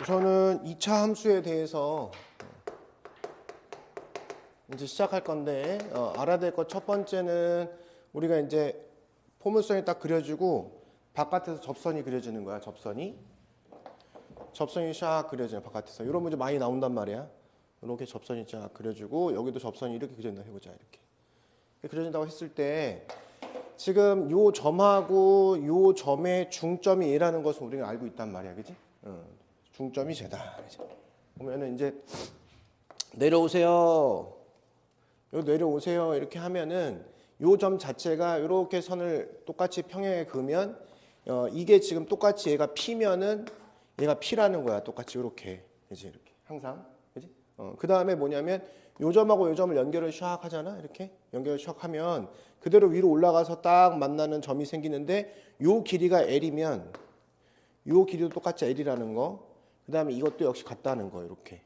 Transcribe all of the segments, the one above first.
우선은 2차 함수에 대해서 이제 시작할 건데 알아야 될 것 첫 번째는 우리가 이제 포물선이 딱 그려지고 바깥에서 접선이 그려지는 거야. 접선이 샥 그려져요. 바깥에서. 이런 문제 많이 나온단 말이야. 이렇게 접선이 쫙 그려지고 여기도 접선이 이렇게 그려진다 해보자. 이렇게 그려진다고 했을 때 지금 요 점하고 요 점의 중점이 얘라는 것을 우리가 알고 있단 말이야. 그지? 중점이 쟤다. 보면은 이제 내려오세요. 여기 내려오세요. 이렇게 하면은 요 점 자체가 이렇게 선을 똑같이 평행에 그으면 이게 지금 똑같이 얘가 P면은 얘가 P라는 거야. 똑같이 이렇게. 그지? 이렇게. 항상. 그지? 그 다음에 뭐냐면 요 점하고 요 점을 연결을 샥 하잖아. 이렇게. 연결을 샥 하면 그대로 위로 올라가서 딱 만나는 점이 생기는데 요 길이가 L이면 요 길이도 똑같이 L이라는 거. 그 다음에 이것도 역시 같다는 거. 이렇게.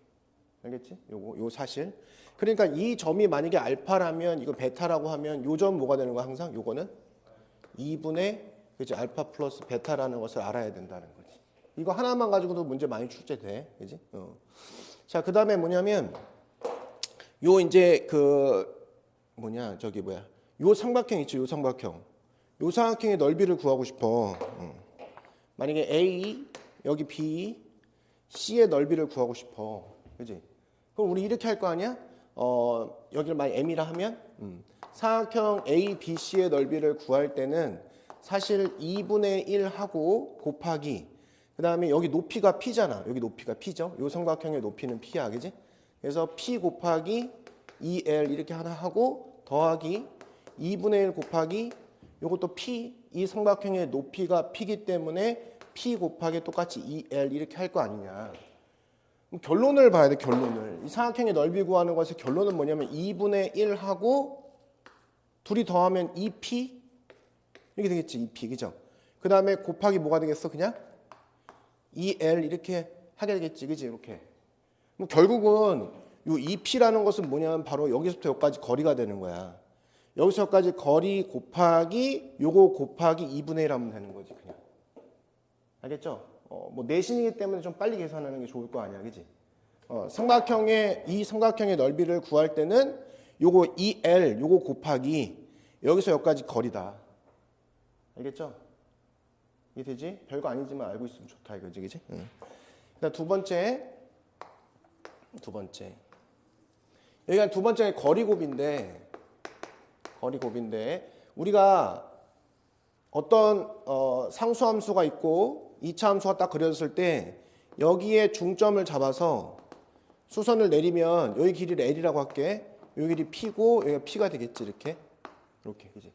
알겠지? 요 사실. 그러니까 이 점이 만약에 알파라면 이거 베타라고 하면 요 점 뭐가 되는 거야? 항상 요거는 2분의 그치? 알파 플러스 베타라는 것을 알아야 된다는 거지. 이거 하나만 가지고도 문제 많이 출제돼. 그지? 자, 그 다음에 뭐냐면 요 이제 요 삼각형 있죠? 요 삼각형. 요 삼각형의 넓이를 구하고 싶어. 만약에 A, 여기 B, C의 넓이를 구하고 싶어. 그지? 그럼 우리 이렇게 할 거 아니야? 여기를 만약 M이라 하면 삼각형 A, B, C의 넓이를 구할 때는 사실 2분의 1하고 곱하기 그 다음에 여기 높이가 P잖아. 여기 높이가 P죠. 요 삼각형의 높이는 P야. 그지? 그래서 P 곱하기 2L 이렇게 하나 하고 더하기 2분의 1 곱하기 요것도 P 이 삼각형의 높이가 P이기 때문에 P 곱하기 똑같이 2L 이렇게 할 거 아니냐. 결론을 봐야 돼. 결론을. 이 삼각형의 넓이 구하는 것의 결론은 뭐냐면 2분의 1하고 둘이 더하면 2P 이렇게 되겠지. 2P. 그죠? 그 다음에 곱하기 뭐가 되겠어? 그냥 2L 이렇게 하게 되겠지. 그지? 이렇게. 그럼 결국은 요 2P라는 것은 뭐냐면 바로 여기서부터 여기까지 거리가 되는 거야. 여기서 여기까지 거리 곱하기 요거 곱하기 2분의 1 하면 되는 거지. 그냥. 알겠죠? 뭐 내신이기 때문에 좀 빨리 계산하는 게 좋을 거 아니야. 그지? 이 삼각형의 넓이를 구할 때는 요거 2L 요거 곱하기 여기서 여기까지 거리다. 알겠죠? 이해되지? 별거 아니지만 알고 있으면 좋다 이거지. 그지? 그다음 두 번째 여기가 두 번째 거리곱인데 우리가 어떤 상수함수가 있고 2차 함수가 딱 그려졌을 때 여기에 중점을 잡아서 수선을 내리면 여기 길이를 L이라고 할게. 여기 길이 P고 여기가 P가 되겠지. 이렇게 그지?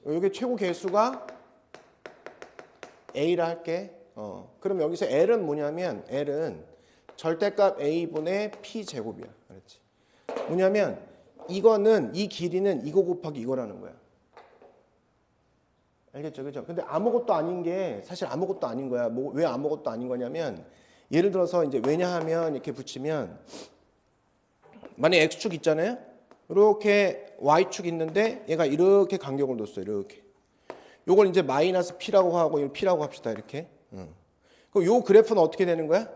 여기 최고 개수가 A라 할게. 그럼 여기서 L은 뭐냐면 L은 절대값 A분의 P 제곱이야. 그렇지? 뭐냐면 이거는 이 길이는 이거 곱하기 이거라는 거야. 알겠죠? 그죠? 근데 아무것도 아닌 게 사실 아무것도 아닌 거야. 왜 아무것도 아닌 거냐면 예를 들어서 이제 왜냐하면 이렇게 붙이면 만약에 X축 있잖아요. 이렇게 Y축 있는데 얘가 이렇게 간격을 뒀어요. 이렇게. 요걸 이제 마이너스 P라고 하고 이걸 P라고 합시다. 이렇게. 그럼 요 그래프는 어떻게 되는 거야?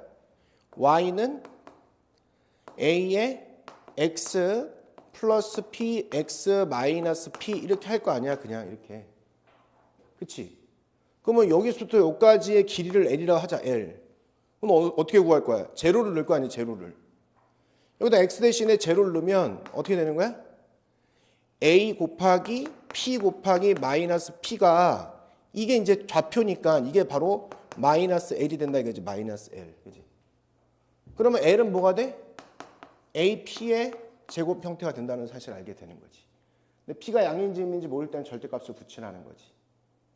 Y는 A의 X 플러스 P, X 마이너스 P 이렇게 할 거 아니야. 그냥 이렇게. 그치? 그러면 여기서부터 여기까지의 길이를 L이라고 하자. L. 그럼 어떻게 구할 거야? 제로를 넣을 거 아니야. 제로를. 여기다 X 대신에 제로를 넣으면 어떻게 되는 거야? A 곱하기 P 곱하기 마이너스 P가 이게 이제 좌표니까 이게 바로 마이너스 L이 된다 이거지. 마이너스 L. 그지? 그러면 L은 뭐가 돼? AP의 제곱 형태가 된다는 사실을 알게 되는 거지. 근데 P가 양인지 음인지 모를 때는 절대값을 붙이라는 거지.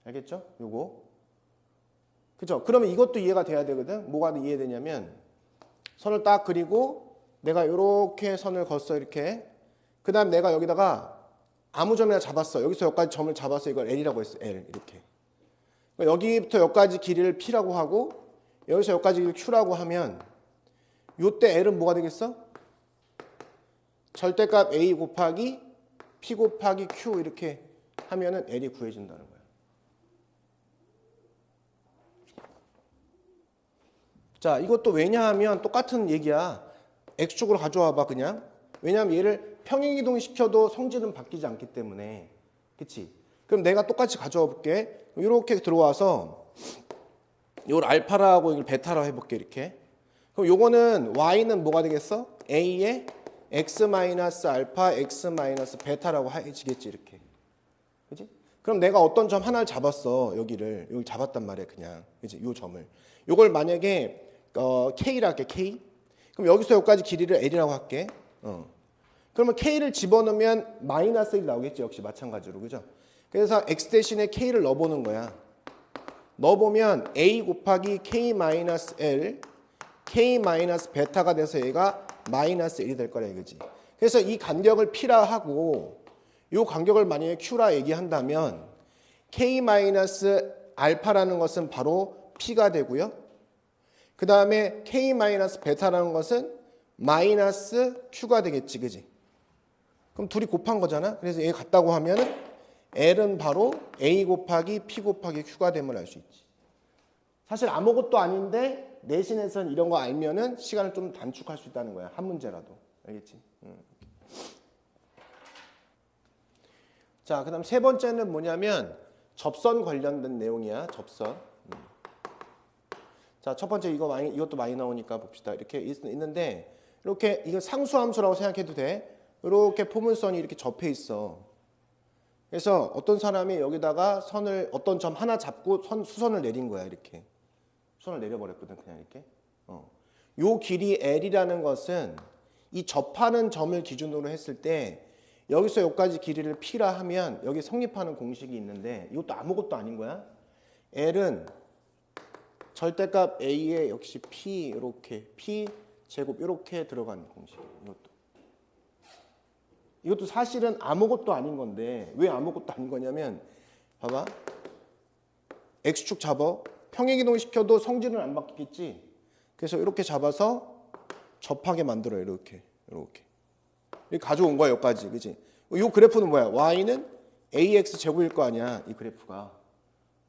알겠죠? 요거. 그죠? 그러면 이것도 이해가 돼야 되거든. 뭐가 이해되냐면 선을 딱 그리고 내가 이렇게 선을 걷어 이렇게. 그 다음 내가 여기다가 아무 점이나 잡았어. 여기서 여기까지 점을 잡아서 이걸 L이라고 했어. L 이렇게. 그러니까 여기부터 여기까지 길이를 P라고 하고 여기서 여기까지 길이를 Q라고 하면 요때 L은 뭐가 되겠어? 절대값 A 곱하기 P 곱하기 Q 이렇게 하면은 L이 구해진다는 거야. 자, 이것도 왜냐하면 똑같은 얘기야. x축으로 가져와봐 그냥. 왜냐하면 얘를 평행이동 시켜도 성질은 바뀌지 않기 때문에. 그치? 그럼 내가 똑같이 가져와 볼게. 이렇게 들어와서 이걸 알파라고 이걸 베타라고 해볼게 이렇게. 그럼 요거는 y는 뭐가 되겠어? a의 x-알파 x-베타라고 해지겠지 이렇게. 그치? 그럼 내가 어떤 점 하나를 잡았어. 여기를 잡았단 말이야 그냥. 그치? 요 점을. 요걸 만약에 k라 할게 k. 그럼 여기서 여기까지 길이를 l이라고 할게. 그러면 k를 집어넣으면 마이너스 1 나오겠지 역시 마찬가지로 그죠? 그래서 x 대신에 k를 넣어보는 거야. 넣어보면 a 곱하기 k-l k-베타가 돼서 얘가 마이너스 1이 될 거라 이거지. 그래서 이 간격을 p라 하고 이 간격을 만약에 q라 얘기한다면 k-알파라는 것은 바로 p가 되고요. 그 다음에 k-베타라는 것은 마이너스 q가 되겠지, 그지? 그럼 둘이 곱한 거잖아. 그래서 얘 같다고 하면은 l은 바로 a 곱하기 p 곱하기 q가 됨을 알 수 있지. 사실 아무것도 아닌데 내신에서는 이런 거 알면은 시간을 좀 단축할 수 있다는 거야. 한 문제라도. 알겠지? 자, 그다음 세 번째는 뭐냐면 접선 관련된 내용이야. 접선. 자, 첫 번째 이것도 많이 나오니까 봅시다. 이렇게 있는데 이렇게 이거 상수함수라고 생각해도 돼. 이렇게 포물선이 이렇게 접해 있어. 그래서 어떤 사람이 여기다가 선을 어떤 점 하나 잡고 수선을 내린 거야. 이렇게 수선을 내려버렸거든. 그냥 이렇게. 요 길이 L이라는 것은 이 접하는 점을 기준으로 했을 때 여기서 여기까지 길이를 P라 하면 여기 성립하는 공식이 있는데 이것도 아무것도 아닌 거야. L은 절대값 A에 역시 P 이렇게 P 제곱 이렇게 들어가는 공식. 이것도 사실은 아무것도 아닌 건데 왜 아무것도 아닌 거냐면 봐봐. X축 잡아. 평행이동 시켜도 성질은 안 바뀌겠지. 그래서 이렇게 잡아서 접하게 만들어요. 이렇게. 이렇게 가져온 거야. 여기까지. 그치? 이 그래프는 뭐야? Y는 AX 제곱일 거 아니야. 이 그래프가.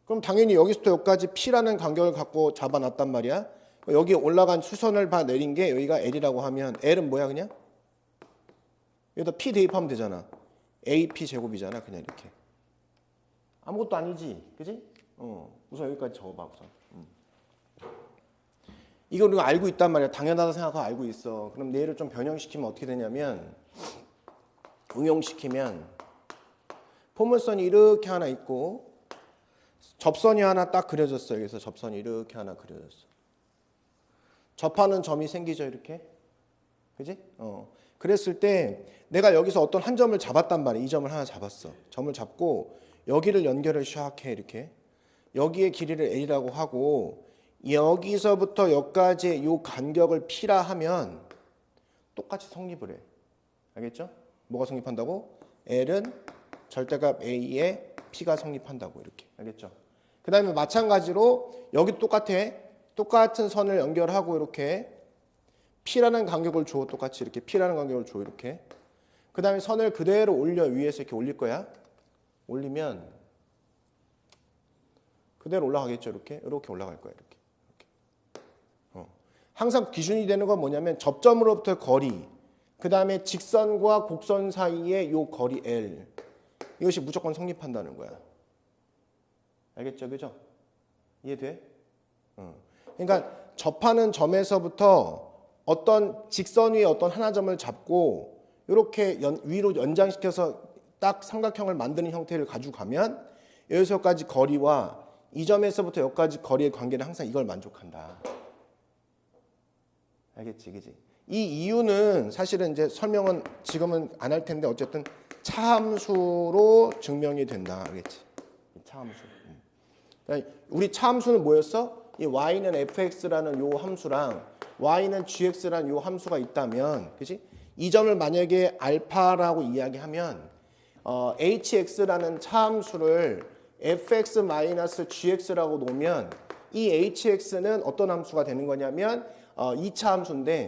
그럼 당연히 여기서부터 여기까지 P라는 간격을 갖고 잡아놨단 말이야. 여기 올라간 수선을 봐 내린 게 여기가 L이라고 하면 L은 뭐야 그냥? 여기다 P 대입하면 되잖아. AP 제곱이잖아. 그냥 이렇게. 아무것도 아니지. 그지? 우선 여기까지 적어봐. 우선. 이걸 우리가 알고 있단 말이야. 당연하다 생각하고 알고 있어. 그럼 얘를 좀 변형시키면 어떻게 되냐면 응용시키면 포물선이 이렇게 하나 있고 접선이 하나 딱 그려졌어. 여기서 접선이 이렇게 하나 그려졌어. 접하는 점이 생기죠. 이렇게. 그지? 그랬을 때 내가 여기서 어떤 한 점을 잡았단 말이야. 이 점을 하나 잡았어. 점을 잡고 여기를 연결을 샥 해. 이렇게. 여기의 길이를 L이라고 하고 여기서부터 여기까지 이 간격을 P라 하면 똑같이 성립을 해. 알겠죠? 뭐가 성립한다고? L은 절대값 A에 P가 성립한다고 이렇게. 알겠죠? 그 다음에 마찬가지로 여기 똑같아. 똑같은 선을 연결하고 이렇게 P라는 간격을 줘. 똑같이 이렇게 P라는 간격을 줘. 이렇게. 그 다음에 선을 그대로 올려. 위에서 이렇게 올릴 거야. 올리면 그대로 올라가겠죠. 이렇게 올라갈 거야. 이렇게. 항상 기준이 되는 건 뭐냐면 접점으로부터 거리, 그 다음에 직선과 곡선 사이의 요 거리 L, 이것이 무조건 성립한다는 거야. 알겠죠? 그죠? 이해돼? 그러니까 접하는 점에서부터 어떤 직선 위에 어떤 하나 점을 잡고 이렇게 위로 연장시켜서 딱 삼각형을 만드는 형태를 가지고 가면 여기서까지 거리와 이 점에서부터 여기까지 거리의 관계는 항상 이걸 만족한다. 알겠지, 그지? 이 이유는 사실은 이제 설명은 지금은 안 할 텐데 어쨌든 차함수로 증명이 된다. 알겠지? 차함수. 그러니까 우리 차함수는 뭐였어? 이 y는 fx라는 요 함수랑 y는 gx라는 요 함수가 있다면, 그지? 이 점을 만약에 알파라고 이야기하면 hx라는 차함수를 fx-gx라고 놓으면 이 hx는 어떤 함수가 되는 거냐면 2차 함수인데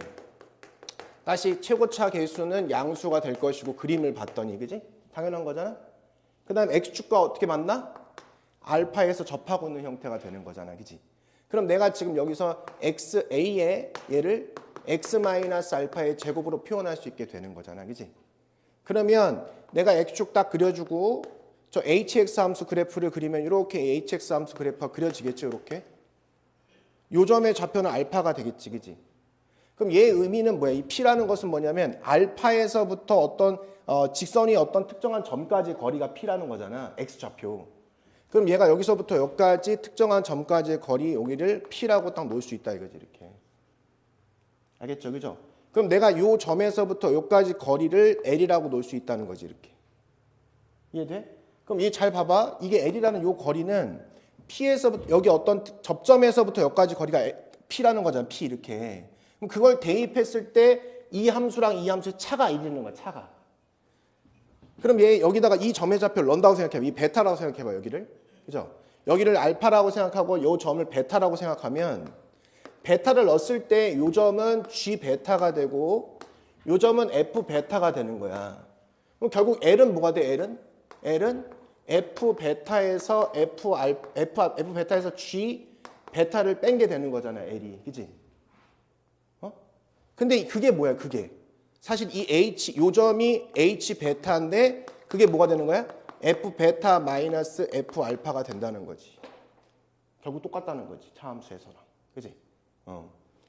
다시 최고차 계수는 양수가 될 것이고 그림을 봤더니 그지? 당연한 거잖아. 그 다음에 x축과 어떻게 만나? 알파에서 접하고 있는 형태가 되는 거잖아. 그지? 그럼 내가 지금 여기서 xa의 얘를 x-알파의 제곱으로 표현할 수 있게 되는 거잖아. 그지? 그러면 내가 x축 딱 그려주고 저 hx 함수 그래프를 그리면 이렇게 hx 함수 그래프가 그려지겠죠. 이렇게. 요 점의 좌표는 알파가 되겠지. 그지? 그럼 얘 의미는 뭐야? 이 p라는 것은 뭐냐면 알파에서부터 어떤 직선이 어떤 특정한 점까지 거리가 p라는 거잖아. x좌표. 그럼 얘가 여기서부터 여기까지 특정한 점까지의 거리 여기를 p라고 딱 놓을 수 있다 이거지. 이렇게. 알겠죠? 그죠? 그럼 내가 요 점에서부터 여기까지 거리를 l이라고 놓을 수 있다는 거지. 이렇게. 이해돼? 그럼 얘 잘 봐봐. 이게 l이라는 요 거리는 p에서부터 여기 어떤 접점에서부터 여기까지 거리가 p라는 거잖아. p 이렇게. 그럼 그걸 대입했을 때 이 함수랑 이 함수의 차가 이르는 거야. 차가. 그럼 얘 여기다가 이 점의 좌표를 넣는다고 생각해봐. 이 베타라고 생각해봐. 여기를. 그죠? 여기를 알파라고 생각하고 이 점을 베타라고 생각하면 베타를 넣었을 때 이 점은 G 베타가 되고 이 점은 F 베타가 되는 거야. 그럼 결국 L은 뭐가 돼? L은 F 베타에서 F 베타에서 G 베타를 뺀 게 되는 거잖아. L이. 그지? 근데 그게 뭐야? 그게. 사실 이 요 점이 H 베타인데 그게 뭐가 되는 거야? F 베타 마이너스 F 알파가 된다는 거지. 결국 똑같다는 거지. 차함수에서랑. 그지?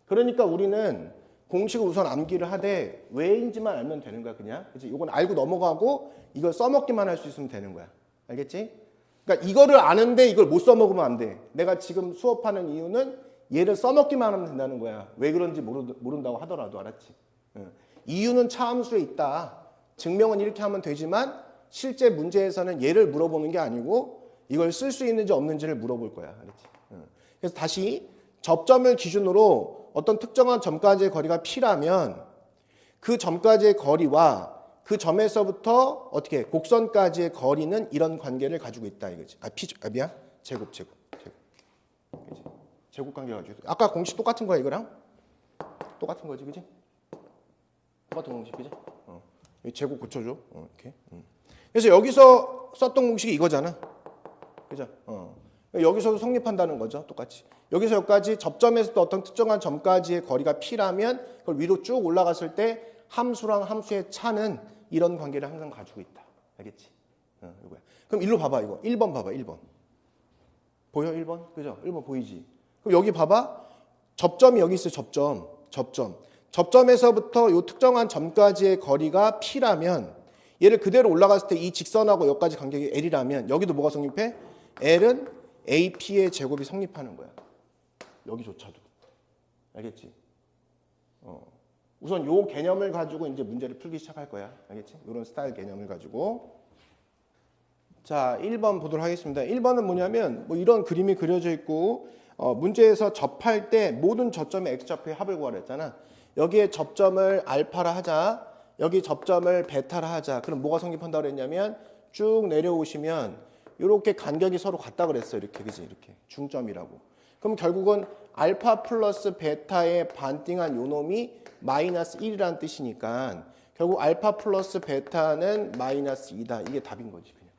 그러니까 우리는 공식을 우선 암기를 하되 왜인지만 알면 되는 거야, 그냥. 그지? 이건 알고 넘어가고 이걸 써먹기만 할 수 있으면 되는 거야. 알겠지? 그러니까 이거를 아는데 이걸 못 써먹으면 안 돼. 내가 지금 수업하는 이유는 얘를 써먹기만 하면 된다는 거야. 왜 그런지 모른다고 하더라도. 알았지? 이유는 차함수에 있다. 증명은 이렇게 하면 되지만 실제 문제에서는 얘를 물어보는 게 아니고 이걸 쓸 수 있는지 없는지를 물어볼 거야. 알았지? 그래서 다시 접점을 기준으로 어떤 특정한 점까지의 거리가 p라면 그 점까지의 거리와 그 점에서부터 어떻게 곡선까지의 거리는 이런 관계를 가지고 있다 이거지. 미안. 제곱. 그치? 제곱 관계 가지고. 아까 공식 똑같은 거야 이거랑? 똑같은 거지, 그지? 똑같은 공식, 그지? 제곱 고쳐줘. 이렇게. 그래서 여기서 썼던 공식이 이거잖아. 그죠? 여기서도 성립한다는 거죠. 똑같이. 여기서 여기까지 접점에서도 어떤 특정한 점까지의 거리가 p라면 그걸 위로 쭉 올라갔을 때 함수랑 함수의 차는 이런 관계를 항상 가지고 있다. 알겠지? 이거야. 그럼 일로 봐봐, 이거. 1번 봐봐, 1번. 보여, 1번? 그죠? 1번 보이지? 그럼 여기 봐봐. 접점이 여기 있어, 접점. 접점에서부터 이 특정한 점까지의 거리가 p라면 얘를 그대로 올라갔을 때 이 직선하고 여기까지 간격이 l이라면 여기도 뭐가 성립해? l은 ap의 제곱이 성립하는 거야. 여기조차도. 알겠지? 우선 요 개념을 가지고 이제 문제를 풀기 시작할 거야. 알겠지? 이런 스타일 개념을 가지고. 자, 1번 보도록 하겠습니다. 1번은 뭐냐면 뭐 이런 그림이 그려져 있고 문제에서 접할 때 모든 저점의 x좌표의 합을 구하라 했잖아. 여기에 접점을 알파라 하자. 여기 접점을 베타라 하자. 그럼 뭐가 성립한다고 그랬냐면 쭉 내려오시면 이렇게 간격이 서로 같다 그랬어요. 이렇게. 그지? 이렇게. 중점이라고. 그럼 결국은 알파 플러스 베타의 반띵한 요 놈이 마이너스 1이라는 뜻이니까 결국 알파 플러스 베타는 마이너스 2다. 이게 답인 거지. 그냥.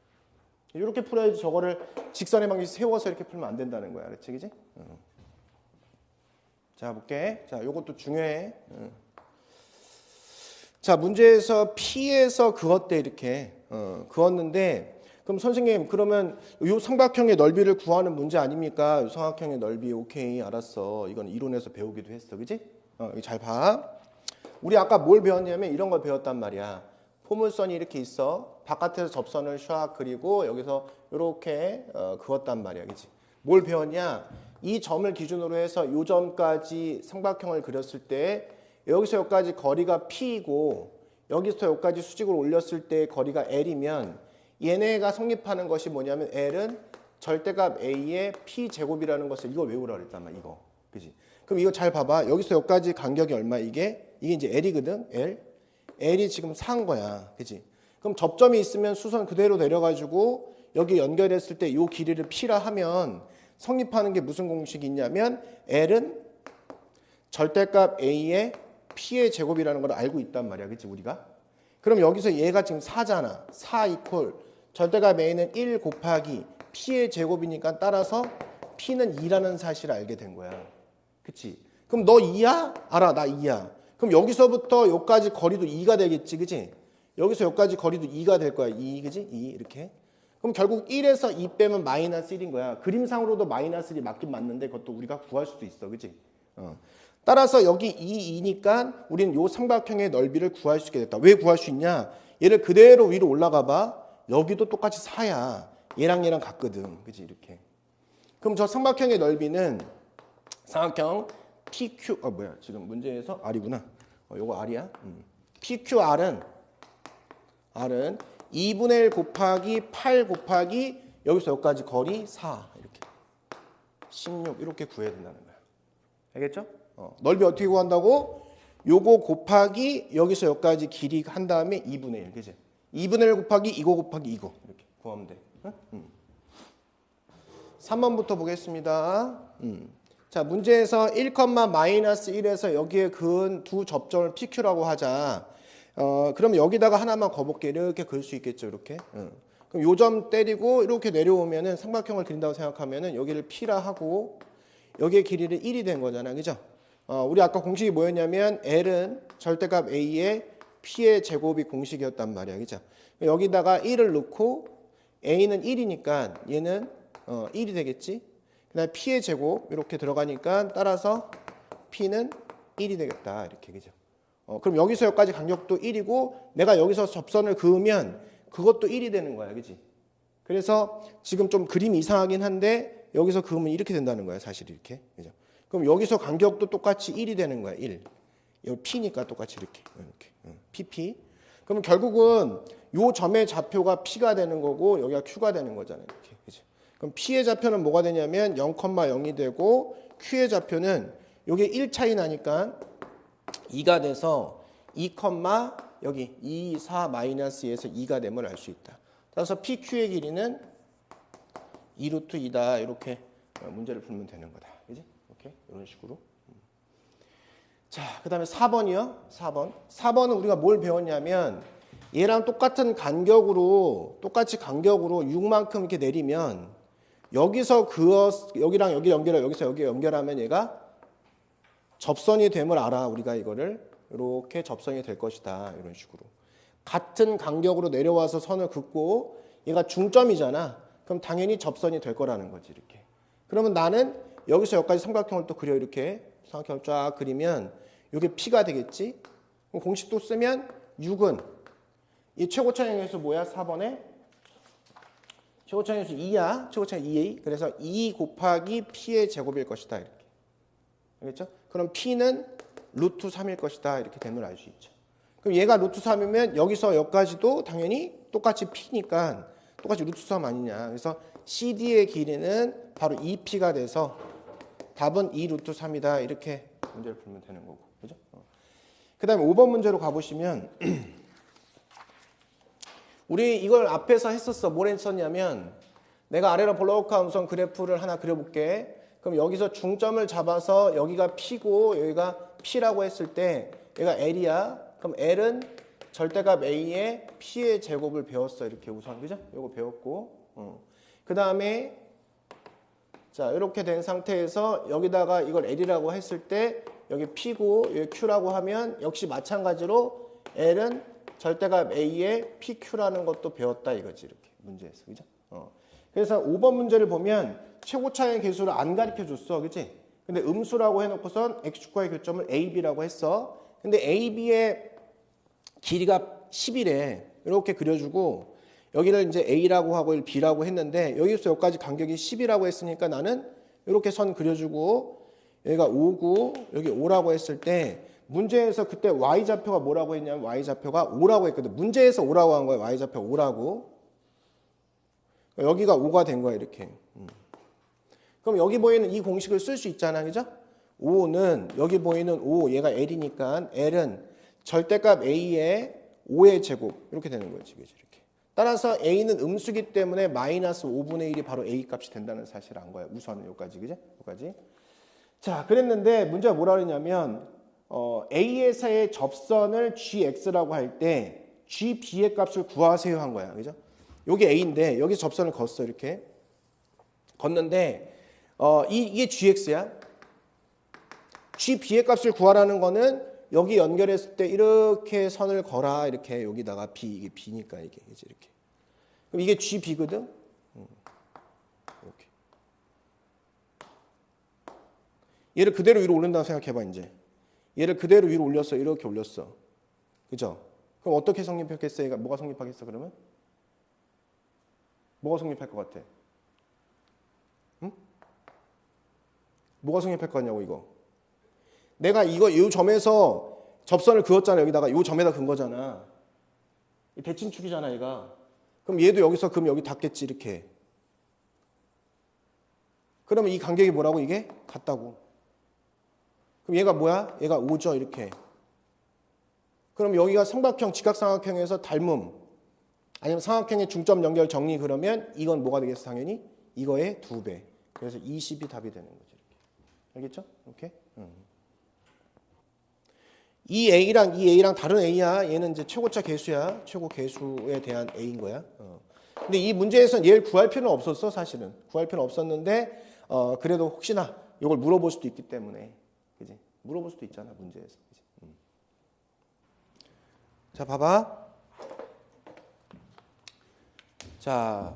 이렇게 풀어야지 저거를 직선의 방식 세워서 이렇게 풀면 안 된다는 거야. 알았지? 그지? 자, 볼게. 자, 요것도 중요해. 자, 문제에서 P에서 그었대 이렇게 그었는데 그럼 선생님 그러면 요 삼각형의 넓이를 구하는 문제 아닙니까? 요 삼각형의 넓이 오케이 알았어. 이건 이론에서 배우기도 했어. 그지? 이거 잘 봐. 우리 아까 뭘 배웠냐면 이런 걸 배웠단 말이야. 포물선이 이렇게 있어. 바깥에서 접선을 샥 그리고 여기서 이렇게 그었단 말이야. 그지? 뭘 배웠냐? 이 점을 기준으로 해서 요 점까지 삼각형을 그렸을 때 여기서 여기까지 거리가 P이고 여기서 여기까지 수직으로 올렸을 때 거리가 L이면 얘네가 성립하는 것이 뭐냐면 L은 절대값 A의 P제곱이라는 것을 이거 외우라 그랬단 말이야. 이거. 그지? 그럼 이거 잘 봐봐. 여기서 여기까지 간격이 얼마? 이게 이제 L이거든. L이 지금 4인 거야. 그지? 그럼 접점이 있으면 수선 그대로 내려가지고 여기 연결했을 때 이 길이를 P라 하면 성립하는 게 무슨 공식이 있냐면 L은 절대값 A의 P의 제곱이라는 걸 알고 있단 말이야. 그치 우리가? 그럼 여기서 얘가 지금 4잖아. 4 이퀄 절대값 A는 1 곱하기 P의 제곱이니까 따라서 P는 2라는 사실을 알게 된 거야. 그치? 그럼 너 2야? 알아, 나 2야. 그럼 여기서부터 여기까지 거리도 2가 되겠지, 그치? 여기서 여기까지 거리도 2가 될 거야. 2, 그치? 2 이렇게. 그럼 결국 1에서 2 빼면 마이너스 1인 거야. 그림상으로도 마이너스 1이 맞긴 맞는데 그것도 우리가 구할 수도 있어, 그치? 따라서 여기 2, 2니까 우리는 요 삼각형의 넓이를 구할 수 있게 됐다. 왜 구할 수 있냐? 얘를 그대로 위로 올라가 봐. 여기도 똑같이 4야. 얘랑 같거든. 그치? 이렇게. 그럼 저 삼각형의 넓이는 삼각형 PQ, 지금 문제에서 R이구나. 요거 R이야. PQR은 2분의 1 곱하기 8 곱하기 여기서 여기까지 거리 4 이렇게 16 이렇게 구해야 된다는 거야. 알겠죠? 넓이 어떻게 구한다고? 요거 곱하기 여기서 여기까지 길이 한 다음에 2분의 1, 그치? 2분의 1 곱하기 이거 곱하기 이거 이렇게 구하면 돼. 3번부터 보겠습니다. 자, 문제에서 1,-1에서 여기에 그은 두 접점을 PQ라고 하자. 그럼 여기다가 하나만 거볼게. 이렇게 그을 수 있겠죠, 이렇게. 그럼 요 점 때리고 이렇게 내려오면은 삼각형을 그린다고 생각하면은 여기를 P라 하고 여기의 길이를 1이 된 거잖아, 그죠? 우리 아까 공식이 뭐였냐면 L은 절대값 A의 P의 제곱이 공식이었단 말이야, 그죠? 여기다가 1을 넣고 A는 1이니까 얘는 1이 되겠지? 그 다음에 P의 제곱 이렇게 들어가니까 따라서 P는 1이 되겠다, 이렇게, 그죠? 그럼 여기서 여기까지 간격도 1이고 내가 여기서 접선을 그으면 그것도 1이 되는 거야, 그지? 그래서 지금 좀 그림이 이상하긴 한데 여기서 그으면 이렇게 된다는 거야, 사실 이렇게, 그죠? 그럼 여기서 간격도 똑같이 1이 되는 거야, 1. 여기 P니까 똑같이 이렇게 PP. 그럼 결국은 요 점의 좌표가 P가 되는 거고 여기가 Q가 되는 거잖아요, 이렇게, 그죠? 그럼 P의 좌표는 뭐가 되냐면 0,0이 되고 Q의 좌표는 요게 1 차이 나니까 2가 돼서 2, 여기 2, 4 마이너스 2에서 2가 됨을 알 수 있다. 따라서 PQ의 길이는 2루트 2다. 이렇게 문제를 풀면 되는 거다. 그지? 이렇게 이런 식으로. 자, 그다음에 4번이요. 4번은 우리가 뭘 배웠냐면 얘랑 똑같은 간격으로 똑같이 간격으로 6만큼 이렇게 내리면 여기서 여기랑 여기 연결해 여기서 여기 연결하면 얘가 접선이 됨을 알아. 우리가 이거를 이렇게 접선이 될 것이다. 이런 식으로. 같은 간격으로 내려와서 선을 긋고 얘가 중점이잖아. 그럼 당연히 접선이 될 거라는 거지. 이렇게. 그러면 나는 여기서 여기까지 삼각형을 또 그려. 이렇게 삼각형을 쫙 그리면 이게 P가 되겠지. 그럼 공식도 쓰면 6은 이 최고차항에서 뭐야? 4번에 최고차항에서 2야. 최고차항 2a. 그래서 2 곱하기 P의 제곱일 것이다. 이렇게. 알겠죠? 그럼 P는 루트 3일 것이다. 이렇게 됨을 알 수 있죠. 그럼 얘가 루트 3이면 여기서 여기까지도 당연히 똑같이 P니까 똑같이 루트 3 아니냐. 그래서 CD의 길이는 바로 2P가 돼서 답은 2 루트 3이다. 이렇게 문제를 풀면 되는 거고. 그죠? 그 다음에 5번 문제로 가보시면 우리 이걸 앞에서 했었어. 뭘 했었냐면 내가 아래로 볼록한 우선 그래프를 하나 그려볼게. 그럼 여기서 중점을 잡아서 여기가 P고 여기가 P라고 했을 때 얘가 L이야. 그럼 L은 절대값 A의 P의 제곱을 배웠어. 이렇게 우선. 그죠? 이거 배웠고. 그 다음에 자 이렇게 된 상태에서 여기다가 이걸 L이라고 했을 때 여기 P고 여기 Q라고 하면 역시 마찬가지로 L은 절대값 A의 PQ라는 것도 배웠다 이거지. 이렇게 문제에서. 그죠? 그래서 5번 문제를 보면 최고차의 개수를 안 가르쳐 줬어. 그치? 근데 음수라고 해놓고선 x축과의 교점을 AB라고 했어. 근데 AB의 길이가 10이래. 이렇게 그려주고 여기를 이제 A라고 하고 B라고 했는데 여기서 여기까지 간격이 10이라고 했으니까 나는 이렇게 선 그려주고 여기가 5고 여기 5라고 했을 때 문제에서 그때 Y좌표가 뭐라고 했냐면 Y좌표가 5라고 했거든. 문제에서 5라고 한 거야. Y좌표 5라고. 여기가 5가 된 거야. 이렇게. 그럼 여기 보이는 이 공식을 쓸 수 있잖아. 그죠? 5는 여기 보이는 5 얘가 L이니까 L은 절대값 A의 5의 제곱 이렇게 되는 거지. 이렇게. 따라서 A는 음수기 때문에 마이너스 5분의 1이 바로 A 값이 된다는 사실을 안 거야. 우선은 여기까지. 그죠? 여기까지. 자, 그랬는데 문제가 뭐라 그러냐면 A에서의 접선을 GX라고 할 때 GB의 값을 구하세요 한 거야. 그죠? 여기 A인데 여기서 접선을 걷어 이렇게 걷는데 이게 gx야. gb의 값을 구하라는 거는 여기 연결했을 때 이렇게 선을 걸어. 이렇게 여기다가 b, 이게 b니까 이게 이렇게. 그럼 이게 gb거든. 이렇게. 얘를 그대로 위로 올린다고 생각해봐 이제. 얘를 그대로 위로 올렸어. 이렇게 올렸어. 그죠? 그럼 어떻게 성립했겠어? 얘가 뭐가 성립하겠어 그러면? 뭐가 성립할 것 같아? 응? 뭐가 성립할 것 같냐고 이거. 내가 이 점에서 접선을 그었잖아. 여기다가 이 점에다 근 거잖아. 대칭축이잖아 얘가. 그럼 얘도 여기서 그럼 여기 닿겠지 이렇게. 그러면 이 간격이 뭐라고 이게? 같다고. 그럼 얘가 뭐야? 얘가 5죠 이렇게. 그럼 여기가 삼각형, 직각삼각형에서 닮음 아니면 삼각형의 중점 연결 정리 그러면 이건 뭐가 되겠어 당연히? 이거의 2배. 그래서 20이 답이 되는 거죠. 이렇게. 알겠죠? 이렇게. 이 A랑 다른 A야. 얘는 이제 최고차 계수야. 최고 계수에 대한 A인 거야. 근데 이 문제에서는 얘를 구할 필요는 없었어 사실은. 구할 필요는 없었는데 그래도 혹시나 이걸 물어볼 수도 있기 때문에. 그지? 물어볼 수도 있잖아 문제에서. 그치? 자 봐봐. 자,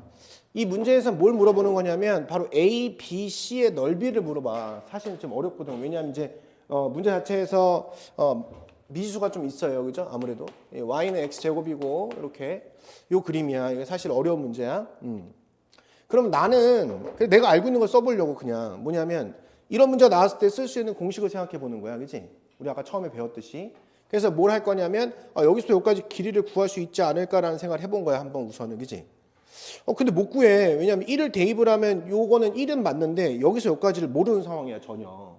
이 문제에서 뭘 물어보는 거냐면 바로 A, B, C의 넓이를 물어봐. 사실 좀 어렵거든. 왜냐하면 이제 문제 자체에서 미지수가 좀 있어요. 그죠? 아무래도 y는 x제곱이고 이렇게 요 그림이야. 이거 사실 어려운 문제야. 그럼 나는 내가 알고 있는 걸 써보려고 그냥 뭐냐면 이런 문제가 나왔을 때 쓸 수 있는 공식을 생각해 보는 거야. 그치? 우리 아까 처음에 배웠듯이. 그래서 뭘 할 거냐면 여기서 여기까지 길이를 구할 수 있지 않을까라는 생각을 해본 거야. 한번 우선은. 그치? 근데 못 구해. 왜냐면 1을 대입을 하면 요거는 1은 맞는데 여기서 여기까지를 모르는 상황이야 전혀.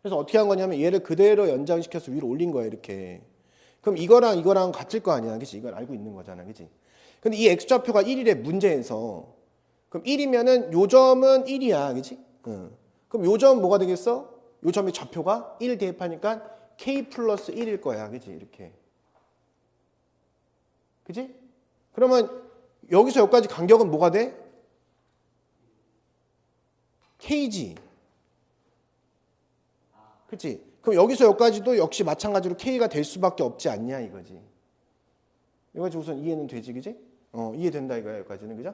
그래서 어떻게 한 거냐면 얘를 그대로 연장시켜서 위로 올린 거야 이렇게. 그럼 이거랑 같을 거 아니야. 그치? 이건 알고 있는 거잖아. 그치? 근데 이 x좌표가 1이래 문제에서. 그럼 1이면은 요 점은 1이야. 그치? 그럼 요 점은 뭐가 되겠어? 요 점의 좌표가 1 대입하니까 k 플러스 1일 거야. 그치? 이렇게. 그치? 그러면 여기서 여기까지 간격은 뭐가 돼? k지. 그치? 그럼 여기서 여기까지도 역시 마찬가지로 k가 될 수밖에 없지 않냐 이거지. 여기까지 우선 이해는 되지, 그지? 이해된다 이거야 여기까지는, 그죠?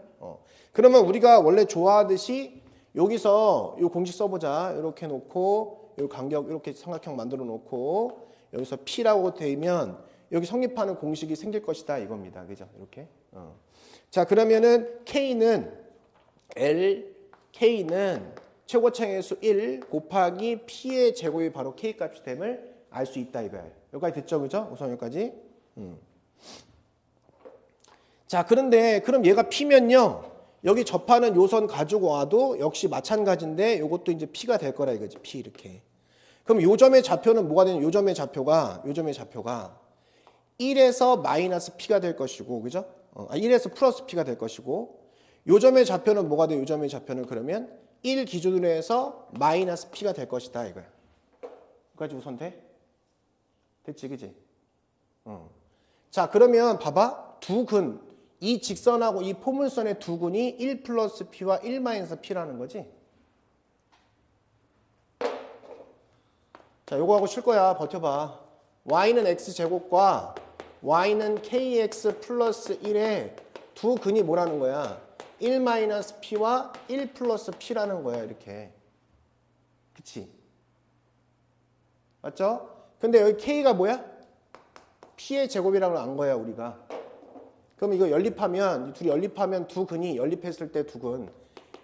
그러면 우리가 원래 좋아하듯이 여기서 이 공식 써보자. 이렇게 놓고 이 간격 이렇게 삼각형 만들어 놓고 여기서 p라고 되면 여기 성립하는 공식이 생길 것이다 이겁니다, 그죠? 이렇게. 자 그러면은 k는 최고차의 수 1 곱하기 p의 제곱이 바로 k 값이 됨을 알 수 있다 이거야. 여기까지 됐죠, 그죠? 우선 여기까지. 자 그런데 그럼 얘가 p면요 여기 접하는 요선 가지고 와도 역시 마찬가지인데 요것도 이제 p가 될 거라 이거지. p 이렇게. 그럼 요 점의 좌표는 뭐가 되냐? 요 점의 좌표가 1에서 마이너스 p가 될 것이고, 그죠? 1에서 플러스 p가 될 것이고, 요 점의 좌표는 뭐가 돼? 요 점의 좌표는 그러면 1 기준으로 해서 마이너스 p가 될 것이다 이거야. 여기까지 우선 돼? 됐지, 그지? 자 그러면 봐봐. 두 근, 이 직선하고 이 포물선의 두 근이 1 플러스 p와 1 마이너스 p라는 거지. 자 요거 하고 쉴 거야. 버텨봐. y는 x제곱과 y는 kx 플러스 1의 두 근이 뭐라는 거야? 1 마이너스 p와 1 플러스 p라는 거야 이렇게. 그치? 맞죠? 근데 여기 k가 뭐야? p의 제곱이라고 안 거야 우리가. 그럼 이거 연립하면 둘이 연립하면 두 근이 연립했을 때 두 근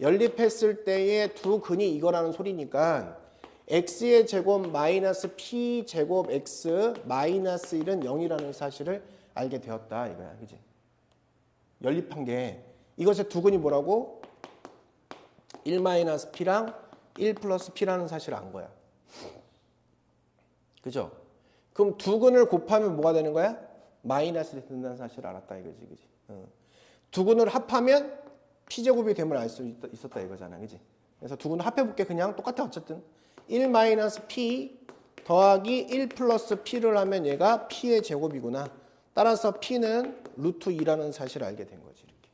연립했을 때의 두 근이 이거라는 소리니까 x의 제곱 마이너스 p 제곱 x 마이너스 1은 0이라는 사실을 알게 되었다 이거야. 그지? 연립한 게 이것의 두 근이 뭐라고? 1 마이너스 p랑 1 플러스 p라는 사실을 안 거야. 그죠? 그럼 두 근을 곱하면 뭐가 되는 거야? 마이너스를 된다는 사실을 알았다 이거지. 그지? 두 근을 합하면 p제곱이 됨을 알 수 있었다 이거잖아. 그지? 그래서 두 근을 합해볼게. 그냥 똑같아 어쨌든. 1 마이너스 p 더하기 1 플러스 p를 하면 얘가 p의 제곱이구나. 따라서 p는 루트 2라는 사실을 알게 된 거지. 이렇게.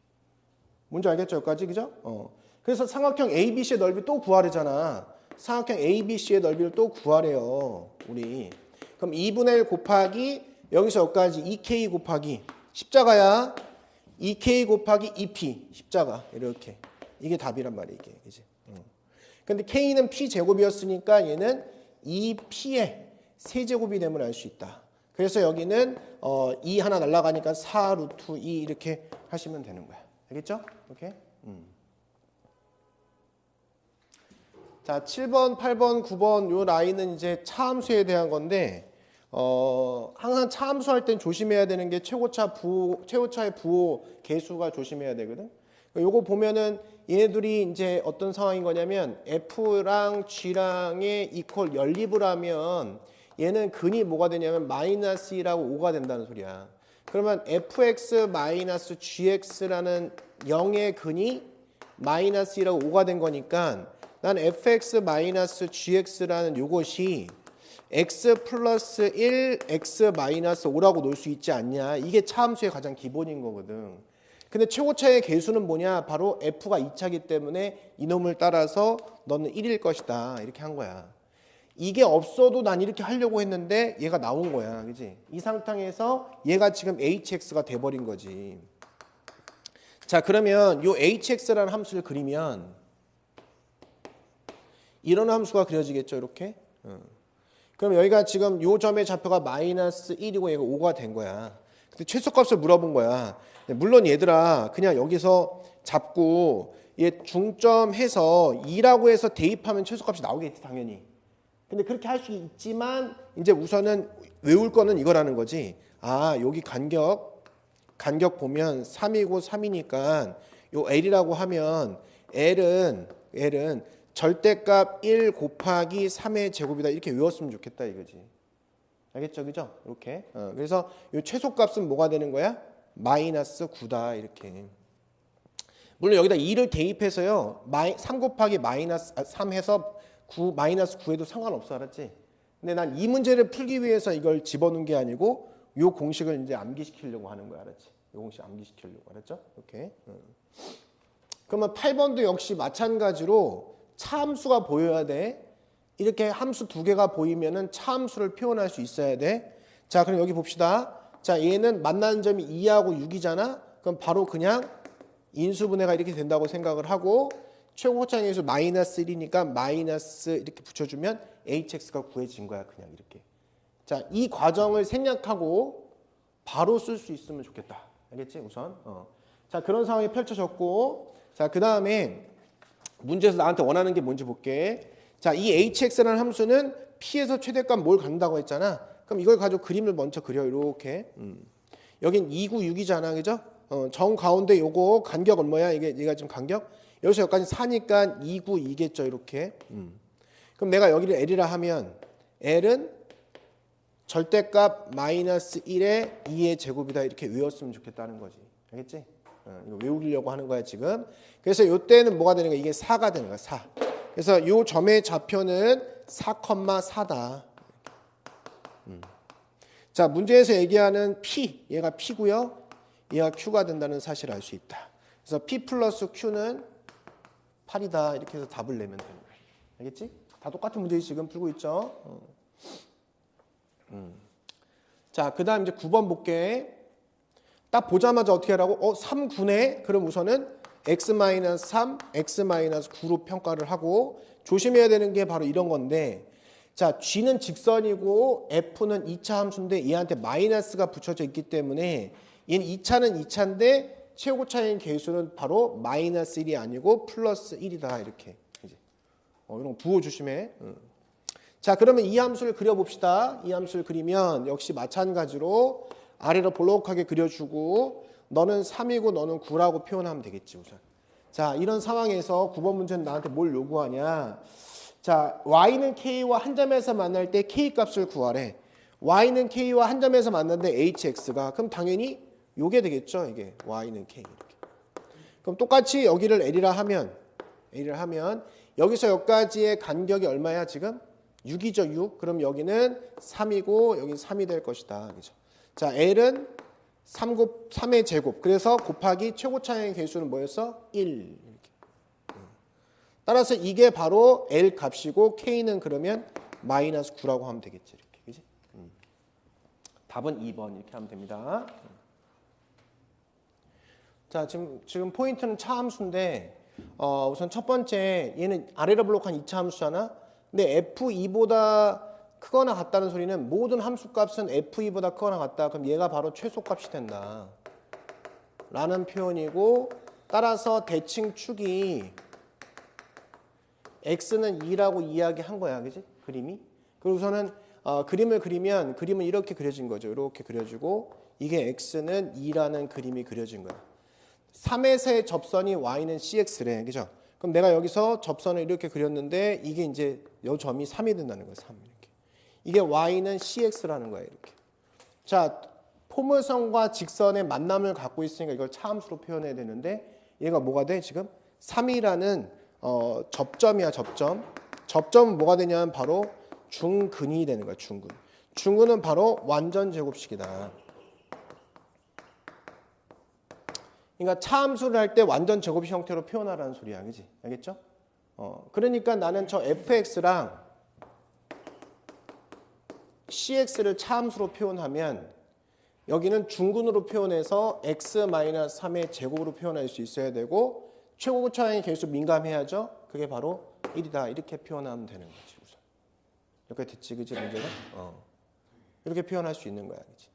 뭔지 알겠죠? 여기까지, 그죠? 그래서 삼각형 ABC의 넓이 또 구하래잖아. 삼각형 ABC의 넓이를 또 구하래요. 우리. 그럼 2분의 1 곱하기 여기서 여기까지 2K 곱하기 십자가야. 2K 곱하기 2P 십자가 이렇게. 이게 답이란 말이야 이게. 이제. 근데 K는 P제곱이었으니까 얘는 2P의 세제곱이 됨을 알 수 있다. 그래서 여기는 2 하나 날라가니까 4 루트 2 이렇게 하시면 되는 거야. 알겠죠? 오케이? 자, 7번, 8번, 9번 요 라인은 이제 차함수에 대한 건데 항상 차함수 할 땐 조심해야 되는 게 최고차의 부호 개수가 조심해야 되거든. 요거 보면은 얘네들이 이제 어떤 상황인 거냐면 F랑 G랑의 이퀄 연립을 하면 얘는 근이 뭐가 되냐면 마이너스 2라고 5가 된다는 소리야. 그러면 fx 마이너스 gx라는 0의 근이 마이너스 2라고 5가 된 거니까 난 fx 마이너스 gx라는 요것이 x 플러스 1, x 마이너스 5라고 놓을 수 있지 않냐. 이게 차함수의 가장 기본인 거거든. 근데 최고차의 개수는 뭐냐? 바로 f가 2차이기 때문에 이놈을 따라서 너는 1일 것이다. 이렇게 한 거야. 이게 없어도 난 이렇게 하려고 했는데 얘가 나온 거야. 그지? 이 상황에서 얘가 지금 hx가 돼버린 거지. 자, 그러면 요 hx라는 함수를 그리면 이런 함수가 그려지겠죠. 이렇게. 그럼 여기가 지금 요 점의 좌표가 마이너스 1이고 얘가 5가 된 거야. 근데 최소값을 물어본 거야. 물론 얘들아 그냥 여기서 잡고 얘 중점해서 2라고 해서 대입하면 최소값이 나오겠지 당연히. 근데 그렇게 할 수 있지만 이제 우선은 외울 거는 이거라는 거지. 아, 여기 간격 보면 3이고 3이니까 요 L이라고 하면 L은 절대값 1 곱하기 3의 제곱이다. 이렇게 외웠으면 좋겠다 이거지. 알겠죠? 그죠? 이렇게. 그래서 요 최소값은 뭐가 되는 거야? 마이너스 9다 이렇게. 물론 여기다 2를 대입해서요. 3 곱하기 마이너스 3 해서 9 마이너스 9에도 상관없어. 알았지? 근데 난 이 문제를 풀기 위해서 이걸 집어넣은 게 아니고 요 공식을 이제 암기시키려고 하는 거야. 알았지? 요 공식 암기시키려고. 알았죠? 이렇게. 그러면 8번도 역시 마찬가지로 차함수가 보여야 돼. 이렇게 함수 두 개가 보이면은 차함수를 표현할 수 있어야 돼. 자, 그럼 여기 봅시다. 자, 얘는 만나는 점이 2하고 6이잖아. 그럼 바로 그냥 인수분해가 이렇게 된다고 생각을 하고 최고차항에서 마이너스 1이니까 마이너스 이렇게 붙여주면 hx가 구해진 거야. 그냥 이렇게. 자, 이 과정을 생략하고 바로 쓸 수 있으면 좋겠다. 알겠지? 우선. 자, 그런 상황이 펼쳐졌고 자, 그 다음에 문제에서 나한테 원하는 게 뭔지 볼게. 자, 이 hx라는 함수는 p에서 최대값 뭘 갖는다고 했잖아. 그럼 이걸 가지고 그림을 먼저 그려. 이렇게. 여긴 2, 9, 6이잖아. 그죠? 정 가운데 요거 간격 얼마야? 얘가 지금 간격? 여기서 여기까지 4니까 2, 9, 2겠죠. 이렇게. 그럼 내가 여기를 L이라 하면 L은 절대값 마이너스 1에 2의 제곱이다. 이렇게 외웠으면 좋겠다는 거지. 알겠지? 이거 외우려고 하는 거야 지금. 그래서 이때는 뭐가 되는 거야? 이게 4가 되는 거야. 4. 그래서 이 점의 좌표는 4,4다. 자, 문제에서 얘기하는 P, 얘가 P고요. 얘가 Q가 된다는 사실을 알 수 있다. 그래서 P 플러스 Q는 8이다. 이렇게 해서 답을 내면 되는 거야. 알겠지? 다 똑같은 문제 지금 풀고 있죠. 자, 그 다음 이제 9번 볼게. 딱 보자마자 어떻게 하라고? 3, 9네? 그럼 우선은 x-3, x-9로 평가를 하고 조심해야 되는 게 바로 이런 건데 자, g는 직선이고 f는 2차 함수인데 얘한테 마이너스가 붙여져 있기 때문에 얘는 2차는 2차인데 최고차인 개수는 바로 마이너스 1이 아니고 플러스 1이다. 이렇게. 이제. 이런 거 부호 조심해. 자, 그러면 이 함수를 그려봅시다. 이 함수를 그리면 역시 마찬가지로 아래로 볼록하게 그려주고 너는 3이고 너는 9라고 표현하면 되겠지 우선. 자, 이런 상황에서 9번 문제는 나한테 뭘 요구하냐. 자, y는 k와 한 점에서 만날 때 k 값을 구하래. y는 k와 한 점에서 만났는데 hx가 그럼 당연히 요게 되겠죠. 이게 y는 k 이렇게. 그럼 똑같이 여기를 l이라 하면 여기서 여기까지의 간격이 얼마야 지금? 6이죠. 6. 그럼 여기는 3이고 여기는 3이 될 것이다. 그죠? 자, L은 3의 제곱. 그래서 곱하기 최고차의 개수는 뭐였어? 1. 이렇게. 따라서 이게 바로 L 값이고 K는 그러면 마이너스 9라고 하면 되겠지. 이렇게. 그지? 답은 2번 이렇게 하면 됩니다. 자, 지금 포인트는 차함수인데 우선 첫 번째 얘는 아래로 블록한 2차 함수잖아. 근데 F2보다 크거나 같다는 소리는 모든 함수값은 F2보다 크거나 같다. 그럼 얘가 바로 최소값이 된다. 라는 표현이고 따라서 대칭 축이 x는 2라고 이야기한 거야. 그지? 그림이. 그리고 우선은 그림을 그리면 그림은 이렇게 그려진 거죠. 이렇게 그려지고 이게 x는 2라는 그림이 그려진 거야. 3에서의 접선이 y는 cx래. 그죠? 그럼 내가 여기서 접선을 이렇게 그렸는데 이게 이제 요 점이 3이 된다는 거야. 3 이렇게. 이게 y는 cx라는 거야. 이렇게. 자, 포물선과 직선의 만남을 갖고 있으니까 이걸 차함수로 표현해야 되는데 얘가 뭐가 돼? 지금 3이라는 접점이야. 접점. 접점은 뭐가 되냐면 바로 중근이 되는 거야. 중근. 중근은 바로 완전 제곱식이다. 그러니까 차함수를 할 때 완전 제곱식 형태로 표현하라는 소리야. 그지? 알겠죠? 그러니까 나는 저 fx랑 cx를 차함수로 표현하면 여기는 중근으로 표현해서 x-3의 제곱으로 표현할 수 있어야 되고 최고차항의 개수 민감해야죠. 그게 바로 1이다. 이렇게 표현하면 되는 거지. 우선. 이렇게 됐지, 그지 문제가? 이렇게 표현할 수 있는 거야, 그지?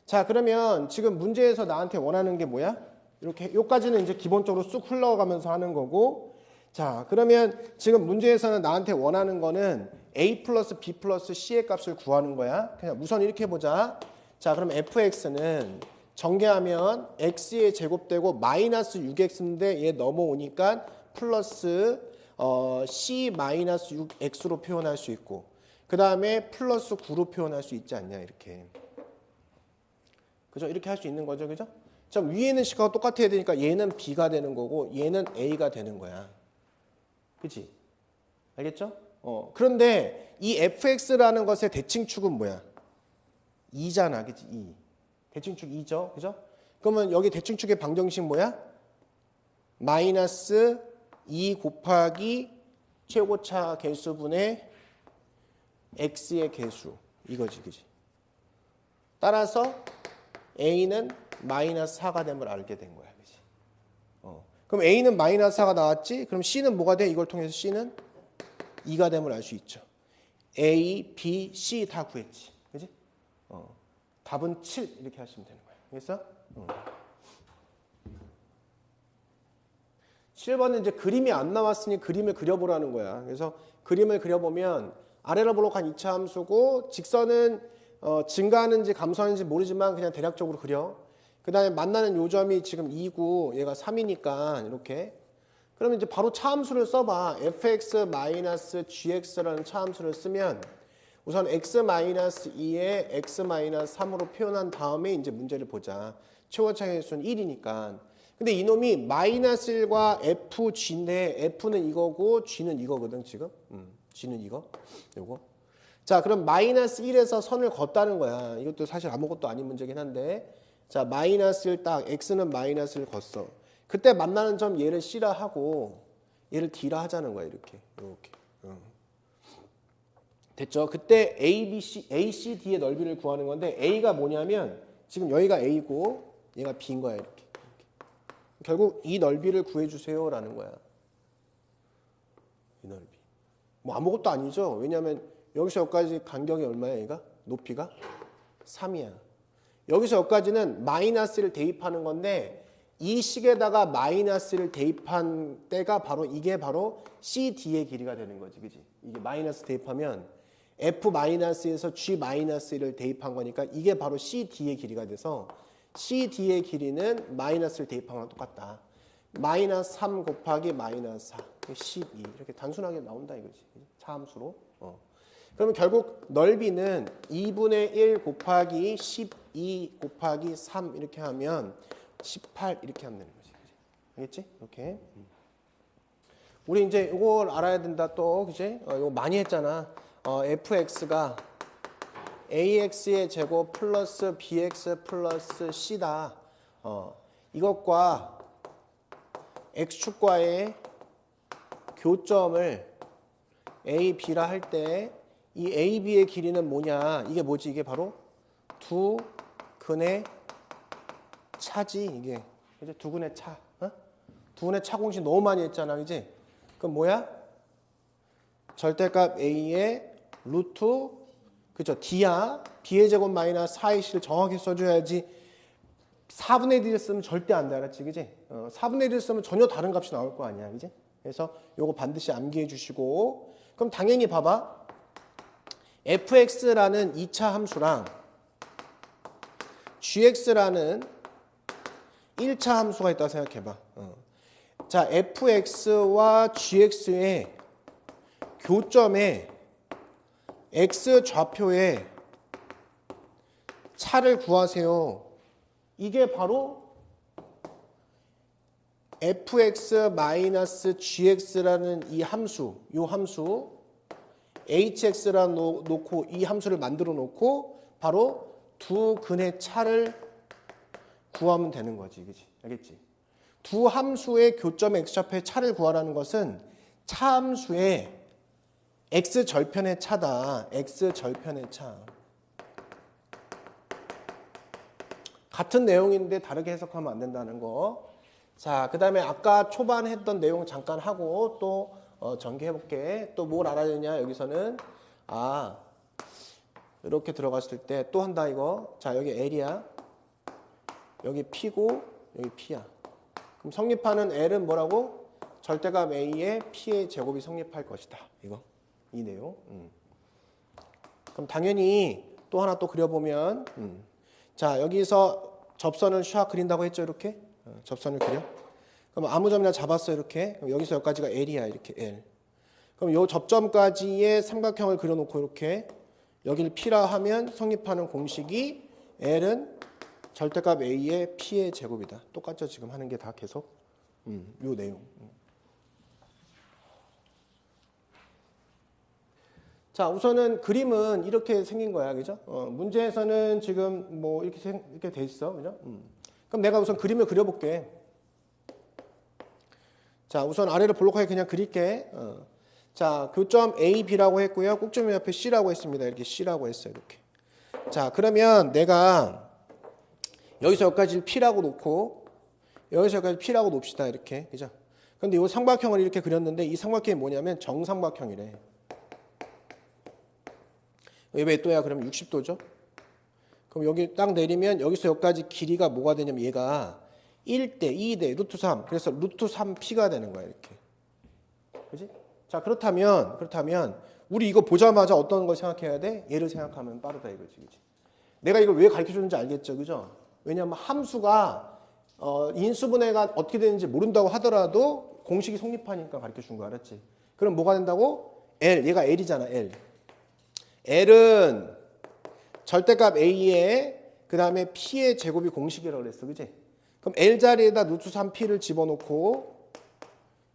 자, 그러면 지금 문제에서 나한테 원하는 게 뭐야? 이렇게 요까지는 이제 기본적으로 쑥 흘러가면서 하는 거고, 자, 그러면 지금 문제에서는 나한테 원하는 거는 a 플러스 b 플러스 c의 값을 구하는 거야. 그냥 우선 이렇게 해보자. 자, 그럼 fx는 전개하면 x에 제곱되고 마이너스 6x인데 얘 넘어오니까 플러스 c 마이너스 6x로 표현할 수 있고 그 다음에 플러스 9로 표현할 수 있지 않냐 이렇게. 그죠? 이렇게 할 수 있는 거죠. 그죠? 자, 위에는 식하고 똑같아야 되니까 얘는 b가 되는 거고 얘는 a가 되는 거야. 그치? 알겠죠? 그런데 이 fx라는 것의 대칭축은 뭐야? 2잖아. 그치? 2. 대칭축 2죠. 그죠? 그러면 여기 대칭축의 방정식 뭐야? 마이너스 2 곱하기 최고차 개수분의 x의 개수. 이거지. 그지? 따라서 a는 마이너스 4가 됨을 알게 된 거야. 그지? 그럼 a는 마이너스 4가 나왔지? 그럼 c는 뭐가 돼? 이걸 통해서 c는 2가 됨을 알 수 있죠. a, b, c 다 구했지. 그지? 답은 7 이렇게 하시면 되는 거예요. 알겠어? 7번은 이제 그림이 안 나왔으니 그림을 그려보라는 거야. 그래서 그림을 그려보면 아래로 블록한 2차 함수고 직선은 증가하는지 감소하는지 모르지만 그냥 대략적으로 그려. 그 다음에 만나는 요점이 지금 2고 얘가 3이니까 이렇게. 그러면 이제 바로 차함수를 써봐. fx-gx라는 차함수를 쓰면 우선 x-2에 x-3으로 표현한 다음에 이제 문제를 보자. 최고차의 수는 1이니까. 근데 이놈이 마이너스 1과 fg인데 f는 이거고 g는 이거거든 지금. g는 이거. 요거. 자, 그럼 마이너스 1에서 선을 걷다는 거야. 이것도 사실 아무것도 아닌 문제긴 한데. 자, 마이너스 1 딱 x는 마이너스 1 걷어. 그때 만나는 점 얘를 c라 하고 얘를 d라 하자는 거야. 이렇게. 이렇게. 됐죠? 그때 A, B, C, A, C, D의 넓이를 구하는 건데 A가 뭐냐면 지금 여기가 A고 얘가 B인 거야. 이렇게. 결국 이 넓이를 구해주세요 라는 거야. 이 넓이. 뭐 아무것도 아니죠. 왜냐하면 여기서 여기까지 간격이 얼마야 얘가? 높이가? 3이야. 여기서 여기까지는 마이너스를 대입하는 건데 이 식에다가 마이너스를 대입한 때가 바로 이게 바로 CD의 길이가 되는 거지. 그지? 이게 마이너스 대입하면 F-에서 G-를 대입한 거니까 이게 바로 CD의 길이가 돼서 CD의 길이는 마이너스를 대입한 거랑 똑같다. 마이너스 3 곱하기 마이너스 4, 12 이렇게 단순하게 나온다 이거지. 차함수로. 그러면 결국 넓이는 2분의 1 곱하기 12 곱하기 3 이렇게 하면 18 이렇게 하면 되는 거지. 알겠지? 이렇게. 우리 이제 이걸 알아야 된다 또, 그지? 이거 많이 했잖아. fx가 ax의 제곱 플러스 bx 플러스 c다. 이것과 x축과의 교점을 A, B라 할 때 이 A, B의 길이는 뭐냐? 이게 뭐지? 이게 바로 두 근의 차지 이게. 이제 두 근의 차. 어? 두 근의 차 공식 너무 많이 했잖아. 그지? 그럼 뭐야? 절대값 A의 루트 그죠? D야. B의 제곱 마이너스 4AC를 정확히 써줘야지 4분의 1을 쓰면 절대 안 돼. 알았지? 그지? 4분의 1을 쓰면 전혀 다른 값이 나올 거 아니야. 그지? 그래서 요거 반드시 암기해 주시고 그럼 당연히 봐봐. fx라는 2차 함수랑 gx라는 1차 함수가 있다고 생각해봐. 자, fx와 gx의 교점에 x 좌표에 차를 구하세요. 이게 바로 fx-gx라는 이 함수, 요 함수 hx라 놓고 이 함수를 만들어 놓고 바로 두 근의 차를 구하면 되는 거지. 그치? 알겠지? 두 함수의 교점 x좌표의 차를 구하라는 것은 차함수의 x절편의 차다. x절편의 차. 같은 내용인데 다르게 해석하면 안 된다는 거. 자, 그 다음에 아까 초반 했던 내용 잠깐 하고 또 전개해 볼게. 또 뭘 알아야 되냐 여기서는 이렇게 들어갔을 때 또 한다 이거. 자, 여기 L이야. 여기 P고 여기 P야. 그럼 성립하는 L은 뭐라고? 절대값 A의 P의 제곱이 성립할 것이다. 이거 이 내용. 그럼 당연히 또 하나 또 그려보면 자, 여기서 접선을 샥 그린다고 했죠. 이렇게 접선을 그려. 그럼 아무 점이나 잡았어. 이렇게. 그럼 여기서 여기까지가 L이야. 이렇게 L. 그럼 요 접점까지의 삼각형을 그려놓고 이렇게 여기를 P라 하면 성립하는 공식이 L은 절대값 A의 P의 제곱이다. 똑같죠. 지금 하는 게 다 계속 요 내용. 자, 우선은 그림은 이렇게 생긴 거야. 그죠? 문제에서는 지금 뭐 이렇게 돼 있어. 그죠? 그럼 내가 우선 그림을 그려볼게. 자, 우선 아래를 볼록하게 그냥 그릴게. 자, 교점 A, B라고 했고요. 꼭지점 옆에 C라고 했습니다. 이렇게 C라고 했어요. 이렇게. 자, 그러면 내가 여기서 여기까지 P라고 놓고 여기서 여기까지 P라고 놓읍시다. 이렇게. 그죠? 근데 이 삼각형을 이렇게 그렸는데 이 삼각형이 뭐냐면 정삼각형이래. 왜 또야? 그러면 60도죠? 그럼 여기 딱 내리면 여기서 여기까지 길이가 뭐가 되냐면 얘가 1대, 2대, 루트 3. 그래서 루트 3P가 되는 거야. 이렇게. 그지? 자, 그렇다면 우리 이거 보자마자 어떤 걸 생각해야 돼? 얘를 생각하면 빠르다 이거지. 그지? 내가 이걸 왜 가르쳐 주는지 알겠죠? 그죠? 왜냐하면 함수가 인수분해가 어떻게 되는지 모른다고 하더라도 공식이 성립하니까 가르쳐 준 거 알았지? 그럼 뭐가 된다고? L. 얘가 L이잖아. L. L은 절대값 A에 그 다음에 P의 제곱이 공식이라고 그랬어. 그지? 그럼 L 자리에다 루트 3P를 집어넣고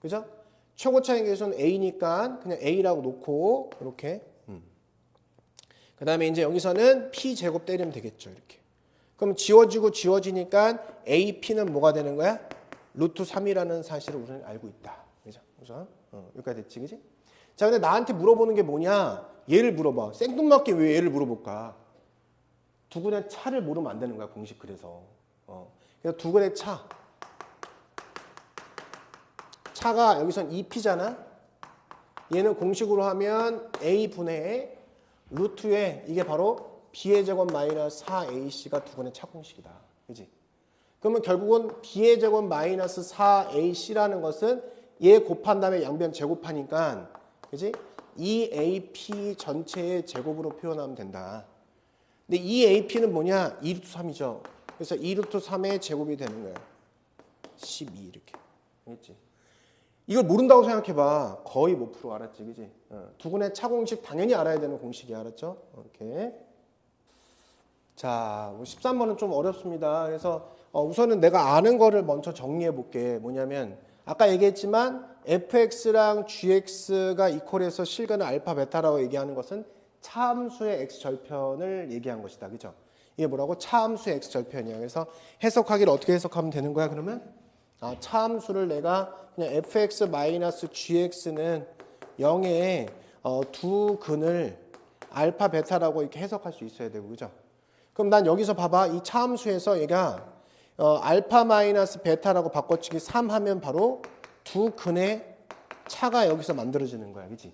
그죠? 최고차의 계수는 A니까 그냥 A라고 놓고 이렇게 그 다음에 이제 여기서는 P 제곱 때리면 되겠죠. 이렇게. 그럼 지워지니까 AP는 뭐가 되는 거야? 루트 3이라는 사실을 우선 알고 있다. 그죠? 우선 여기까지 됐지. 그지? 자, 근데 나한테 물어보는 게 뭐냐? 얘를 물어봐. 생뚱맞게 왜 얘를 물어볼까? 두 근의 차를 모르면 안 되는 거야. 공식 그래서. 그래서 두 근의 차가 여기선 2P잖아. 얘는 공식으로 하면 A분의 루트에 이게 바로 B의 제곱 마이너스 4AC가 두 근의 차 공식이다. 그지? 그러면 결국은 B의 제곱 마이너스 4AC라는 것은 얘 곱한 다음에 양변 제곱하니까 그지? 2AP 전체의 제곱으로 표현하면 된다. 근데 2AP는 뭐냐? 2루트 3이죠. 그래서 2루트 3의 제곱이 되는 거야. 12 이렇게. 알겠지? 이걸 모른다고 생각해봐. 거의 못 풀어. 알았지? 그지? 두 근의 차 공식 당연히 알아야 되는 공식이 알았죠? 이렇게. 자, 13번은 좀 어렵습니다. 그래서 우선은 내가 아는 거를 먼저 정리해 볼게. 뭐냐면 아까 얘기했지만 fx랑 gx가 이퀄해서 실근을 알파 베타라고 얘기하는 것은 차함수의 x절편을 얘기한 것이다. 그죠? 이게 뭐라고? 차함수의 x절편이야. 그래서 해석하기를 어떻게 해석하면 되는 거야? 그러면 차함수를 내가 그냥 fx 마이너스 gx는 0의 두 근을 알파 베타라고 이렇게 해석할 수 있어야 되고, 그죠? 그럼 난 여기서 봐봐. 이 차함수에서 얘가 알파 마이너스 베타라고 바꿔치기 3 하면 바로 두 근의 차가 여기서 만들어지는 거야. 그치?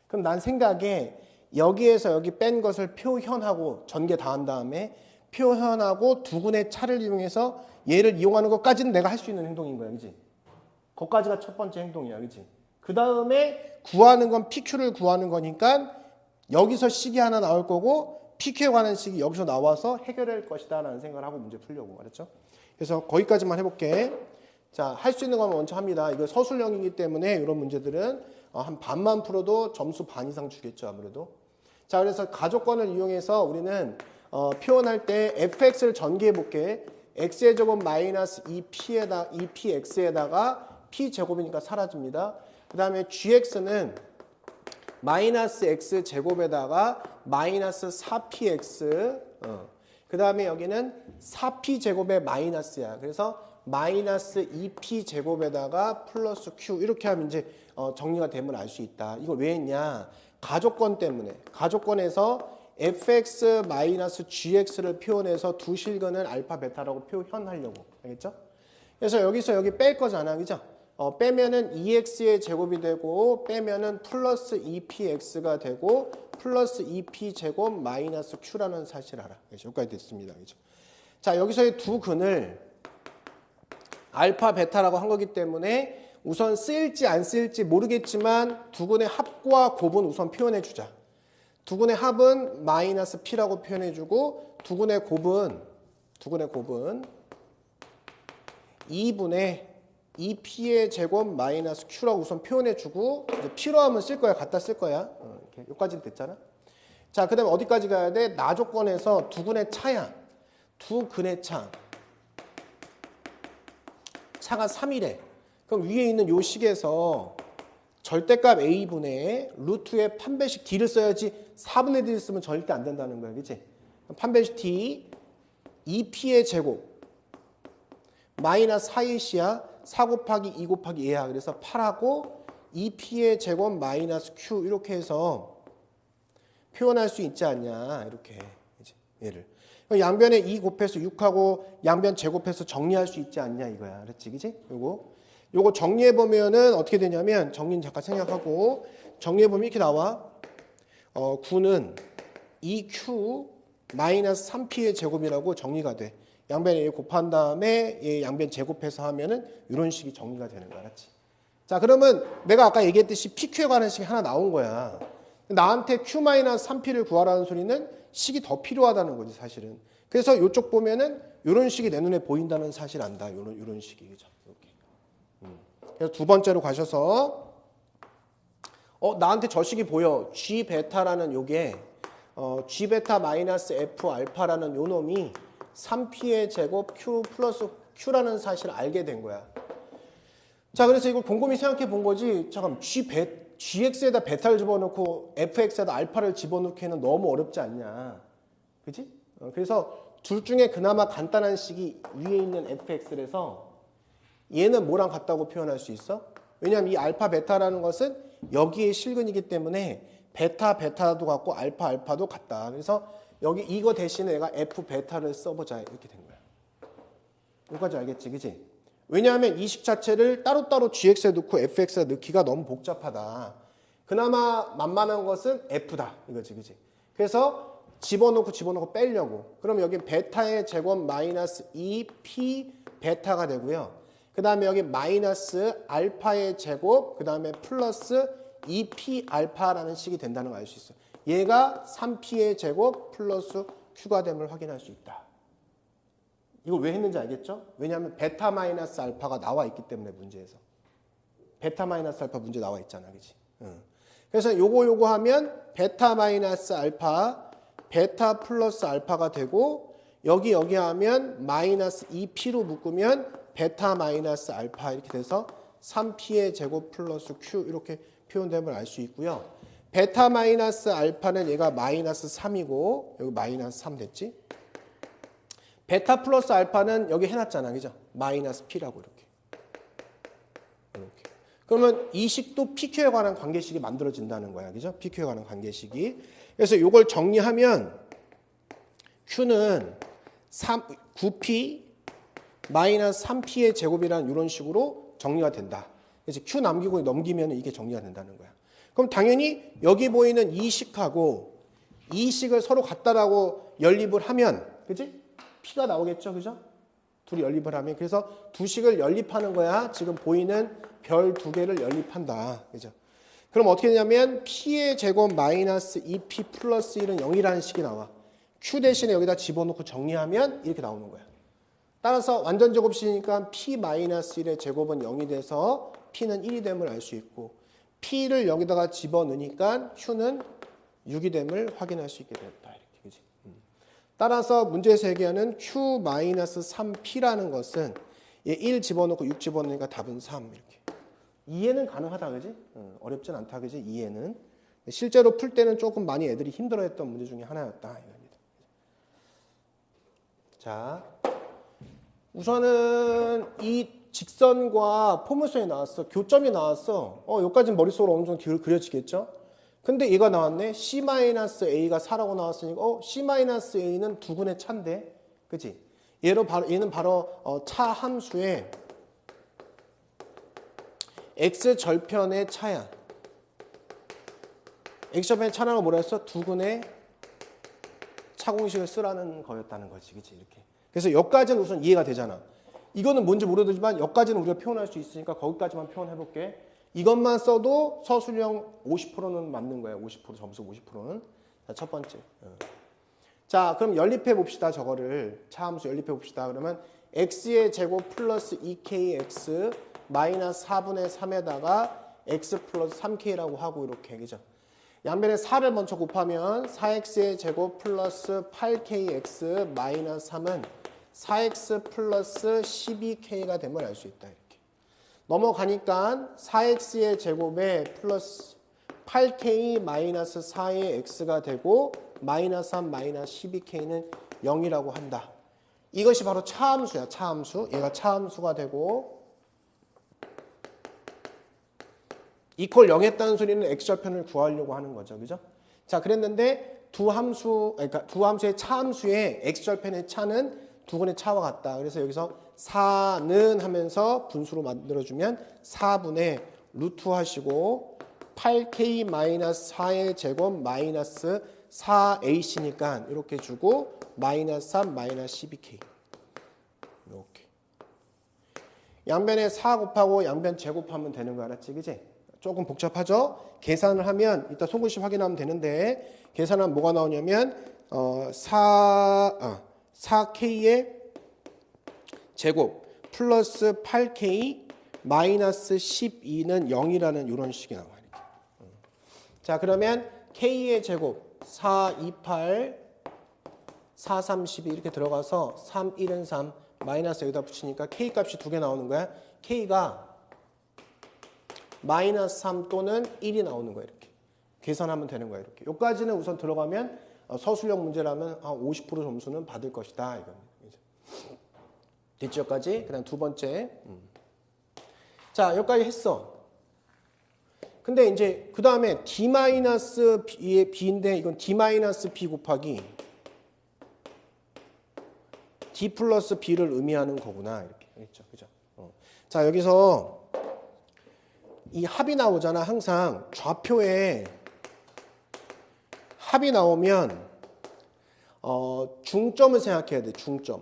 그럼 난 생각에 여기에서 여기 뺀 것을 표현하고 전개 다 한 다음에 표현하고 두 근의 차를 이용해서 얘를 이용하는 것까지는 내가 할 수 있는 행동인 거야. 그치? 거기까지가 첫 번째 행동이야. 그치? 그 다음에 구하는 건 PQ를 구하는 거니까 여기서 식이 하나 나올 거고 PQ에 관한 식이 여기서 나와서 해결할 것이다 라는 생각을 하고 문제 풀려고. 알았죠? 그래서 거기까지만 해볼게. 자, 할 수 있는 건 먼저 합니다. 이거 서술형이기 때문에 이런 문제들은 한 반만 풀어도 점수 반 이상 주겠죠, 아무래도. 자, 그래서 가족권을 이용해서 우리는 표현할 때 fx를 전개해 볼게. x의 제곱 마이너스 2px에다가 p제곱이니까 사라집니다. 그 다음에 gx는 마이너스 x 제곱에다가 마이너스 4px 그 다음에 여기는 4p 제곱의 마이너스야. 그래서 마이너스 2p 제곱에다가 플러스 q 이렇게 하면 이제 정리가 되면 알 수 있다. 이걸 왜 했냐? 가족권 때문에. 가족권에서 fx 마이너스 gx를 표현해서 두 실근을 알파 베타라고 표현하려고. 알겠죠? 그래서 여기서 여기 뺄 거잖아. 그죠? 빼면은 2x의 제곱이 되고 빼면은 플러스 2px가 되고 플러스 2p 제곱 마이너스 q라는 사실을 알아. 여기까지 됐습니다. 그죠? 자, 여기서의 두 근을 알파 베타라고 한 거기 때문에 우선 쓰일지 안 쓰일지 모르겠지만 두 근의 합과 곱은 우선 표현해 주자. 두 근의 합은 마이너스 p라고 표현해 주고 두 근의 곱은 2분의 2p의 제곱 마이너스 q라고 우선 표현해 주고 이제 필요하면 쓸 거야. 갖다 쓸 거야. 이렇게 여기까지 됐잖아. 자, 그다음에 어디까지 가야 돼? 나조건에서 두 근의 차야. 두 근의 차. 차가 3이래. 그럼 위에 있는 요 식에서 절대값 a분의 루트의 판배식 d를 써야지 4분의 d를 쓰면 절대 안 된다는 거야. 그치? 판배식 d 2p의 제곱 마이너스 4ac야 4 곱하기 2 곱하기 2야. 그래서 8하고 2p의 제곱 마이너스 q 이렇게 해서 표현할 수 있지 않냐. 이렇게 얘를. 양변에 2 곱해서 6하고 양변 제곱해서 정리할 수 있지 않냐 이거야. 그렇지? 그지? 요거 정리해보면은 어떻게 되냐면 정리는 잠깐 생략하고 정리해보면 이렇게 나와. 9는 2q 마이너스 3p의 제곱이라고 정리가 돼. 양변에 얘 곱한 다음에 얘 양변 제곱해서 하면은 이런 식이 정리가 되는 거야. 그렇지? 자, 그러면 내가 아까 얘기했듯이 PQ에 관한 식이 하나 나온 거야. 나한테 Q-3P를 구하라는 소리는 식이 더 필요하다는 거지, 사실은. 그래서 이쪽 보면은 이런 식이 내 눈에 보인다는 사실 안다. 이런 식이. 그죠? 이렇게. 그래서 두 번째로 가셔서 나한테 저 식이 보여. G 베타라는 요게 G 베타 마이너스 F 알파라는 요 놈이 3P의 제곱 Q 플러스 Q라는 사실을 알게 된 거야. 자, 그래서 이걸 곰곰이 생각해 본 거지. 잠깐, GX에다 베타를 집어넣고 FX에다 알파를 집어넣기에는 너무 어렵지 않냐. 그치? 그래서 둘 중에 그나마 간단한 식이 위에 있는 FX라서 얘는 뭐랑 같다고 표현할 수 있어? 왜냐하면 이 알파 베타라는 것은 여기에 실근이기 때문에 베타도 같고 알파도 같다. 그래서 여기 이거 대신에 내가 F 베타를 써보자. 이렇게 된 거야. 여기까지 알겠지? 그치? 왜냐하면 이 식 자체를 따로따로 GX에 넣고 FX에 넣기가 너무 복잡하다. 그나마 만만한 것은 F다. 이거지. 그치? 그래서 집어넣고 빼려고. 그럼 여기 베타의 제곱 마이너스 2P 베타가 되고요. 그 다음에 여기 마이너스 알파의 제곱, 그 다음에 플러스 2P 알파라는 식이 된다는 걸 알 수 있어. 얘가 3P의 제곱 플러스 Q가 됨을 확인할 수 있다. 이걸 왜 했는지 알겠죠? 왜냐하면 베타 마이너스 알파가 나와 있기 때문에 문제에서. 베타 마이너스 알파 문제 나와 있잖아. 그치? 그래서 요거 하면 베타 마이너스 알파, 베타 플러스 알파가 되고 여기 하면 마이너스 2P로 묶으면 베타 마이너스 알파 이렇게 돼서 3P의 제곱 플러스 Q 이렇게 표현됨을 알 수 있고요. 베타 마이너스 알파는 얘가 마이너스 3이고 여기 마이너스 3 됐지? 베타 플러스 알파는 여기 해놨잖아. 그죠? 마이너스 P라고 이렇게. 그러면 이 식도 PQ에 관한 관계식이 만들어진다는 거야. 그죠? PQ에 관한 관계식이. 그래서 이걸 정리하면 Q는 9P 마이너스 3P의 제곱이라는 이런 식으로 정리가 된다. 그래서 Q 남기고 넘기면 이게 정리가 된다는 거야. 그럼 당연히 여기 보이는 이 식하고 이 식을 서로 같다라고 연립을 하면, 그지? P가 나오겠죠, 그죠? 둘이 연립을 하면. 그래서 두 식을 연립하는 거야. 지금 보이는 별 두 개를 연립한다. 그죠? 그럼 어떻게 되냐면 P의 제곱 마이너스 2P 플러스 1은 0이라는 식이 나와. Q 대신에 여기다 집어넣고 정리하면 이렇게 나오는 거야. 따라서 완전 제곱식이니까 P 마이너스 1의 제곱은 0이 돼서 P는 1이 됨을 알 수 있고, P를 여기다가 집어넣으니까 Q는 6이 됨을 확인할 수 있게 됐다. 이렇게, 그지? 따라서 문제에서 얘기하는 Q-3P라는 것은 1 집어넣고 6 집어넣으니까 답은 3 이렇게. 이해는 가능하다, 그지? 어렵진 않다, 그지? 이해는. 실제로 풀 때는 조금 많이 애들이 힘들어했던 문제 중에 하나였다. 이겁니다. 자, 우선은 이 직선과 포물선이 나왔어. 교점이 나왔어. 여기까지는 머릿속으로 어느 정도 그려지겠죠? 근데 얘가 나왔네. C-A가 4라고 나왔으니까 C-A는 두근의 차인데, 그치? 얘는 바로 차 함수의 X절편의 차야. X절편의 차라는 뭐라 했어? 두근의 차공식을 쓰라는 거였다는 거지. 그치? 이렇게. 그래서 여기까지는 우선 이해가 되잖아. 이거는 뭔지 모르지만 여기까지는 우리가 표현할 수 있으니까 거기까지만 표현해볼게. 이것만 써도 서술형 50%는 맞는 거야. 50% 점수 50%는. 자, 첫 번째. 자, 그럼 연립해 봅시다. 저거를. 차함수 연립해 봅시다. 그러면 x의 제곱 플러스 2kx 마이너스 4분의 3에다가 x 플러스 3k라고 하고 이렇게. 그죠? 양변에 4를 먼저 곱하면 4x의 제곱 플러스 8kx 마이너스 3은 4x 플러스 12k가 됨을 알 수 있다. 이렇게. 넘어가니까 4x의 제곱에 플러스 8k 마이너스 4의 x가 되고 마이너스 3 마이너스 12k는 0이라고 한다. 이것이 바로 차함수야. 차함수. 얘가 차함수가 되고 이퀄 0 했다는 소리는 x절편을 구하려고 하는 거죠. 그죠? 자, 그랬는데 두 함수의 차함수의 x절편의 차는 두근의 차와 같다. 그래서 여기서 4는 하면서 분수로 만들어주면 4분의 루트 하시고 8k-4의 제곱 마이너스 4ac니까 이렇게 주고 마이너스 3 마이너스 12k 이렇게. 양변에 4 곱하고 양변 제곱하면 되는 거 알았지? 그지? 조금 복잡하죠? 계산을 하면 이따 손글씨 확인하면 되는데 계산하면 뭐가 나오냐면 4k의 제곱 플러스 8k 마이너스 12는 0이라는 이런 식이 나와요. 자, 그러면 k의 제곱 4, 2, 8, 4, 3, 12 이렇게 들어가서 3, 1은 3 마이너스 여기다 붙이니까 k 값이 두 개 나오는 거야. k가 마이너스 3 또는 1이 나오는 거야. 이렇게 계산하면 되는 거야. 이렇게. 여기까지는 우선 들어가면 서술형 문제라면 50% 점수는 받을 것이다. 이겁니다. 됐죠? 여기까지. 그 다음 두 번째. 자, 여기까지 했어. 근데 이제 그 다음에 d-b의 b인데 이건 d-b 곱하기 d 플러스 b를 의미하는 거구나. 이렇게 했죠. 그죠? 자, 여기서 이 합이 나오잖아. 항상 좌표에 합이 나오면 중점을 생각해야 돼. 중점.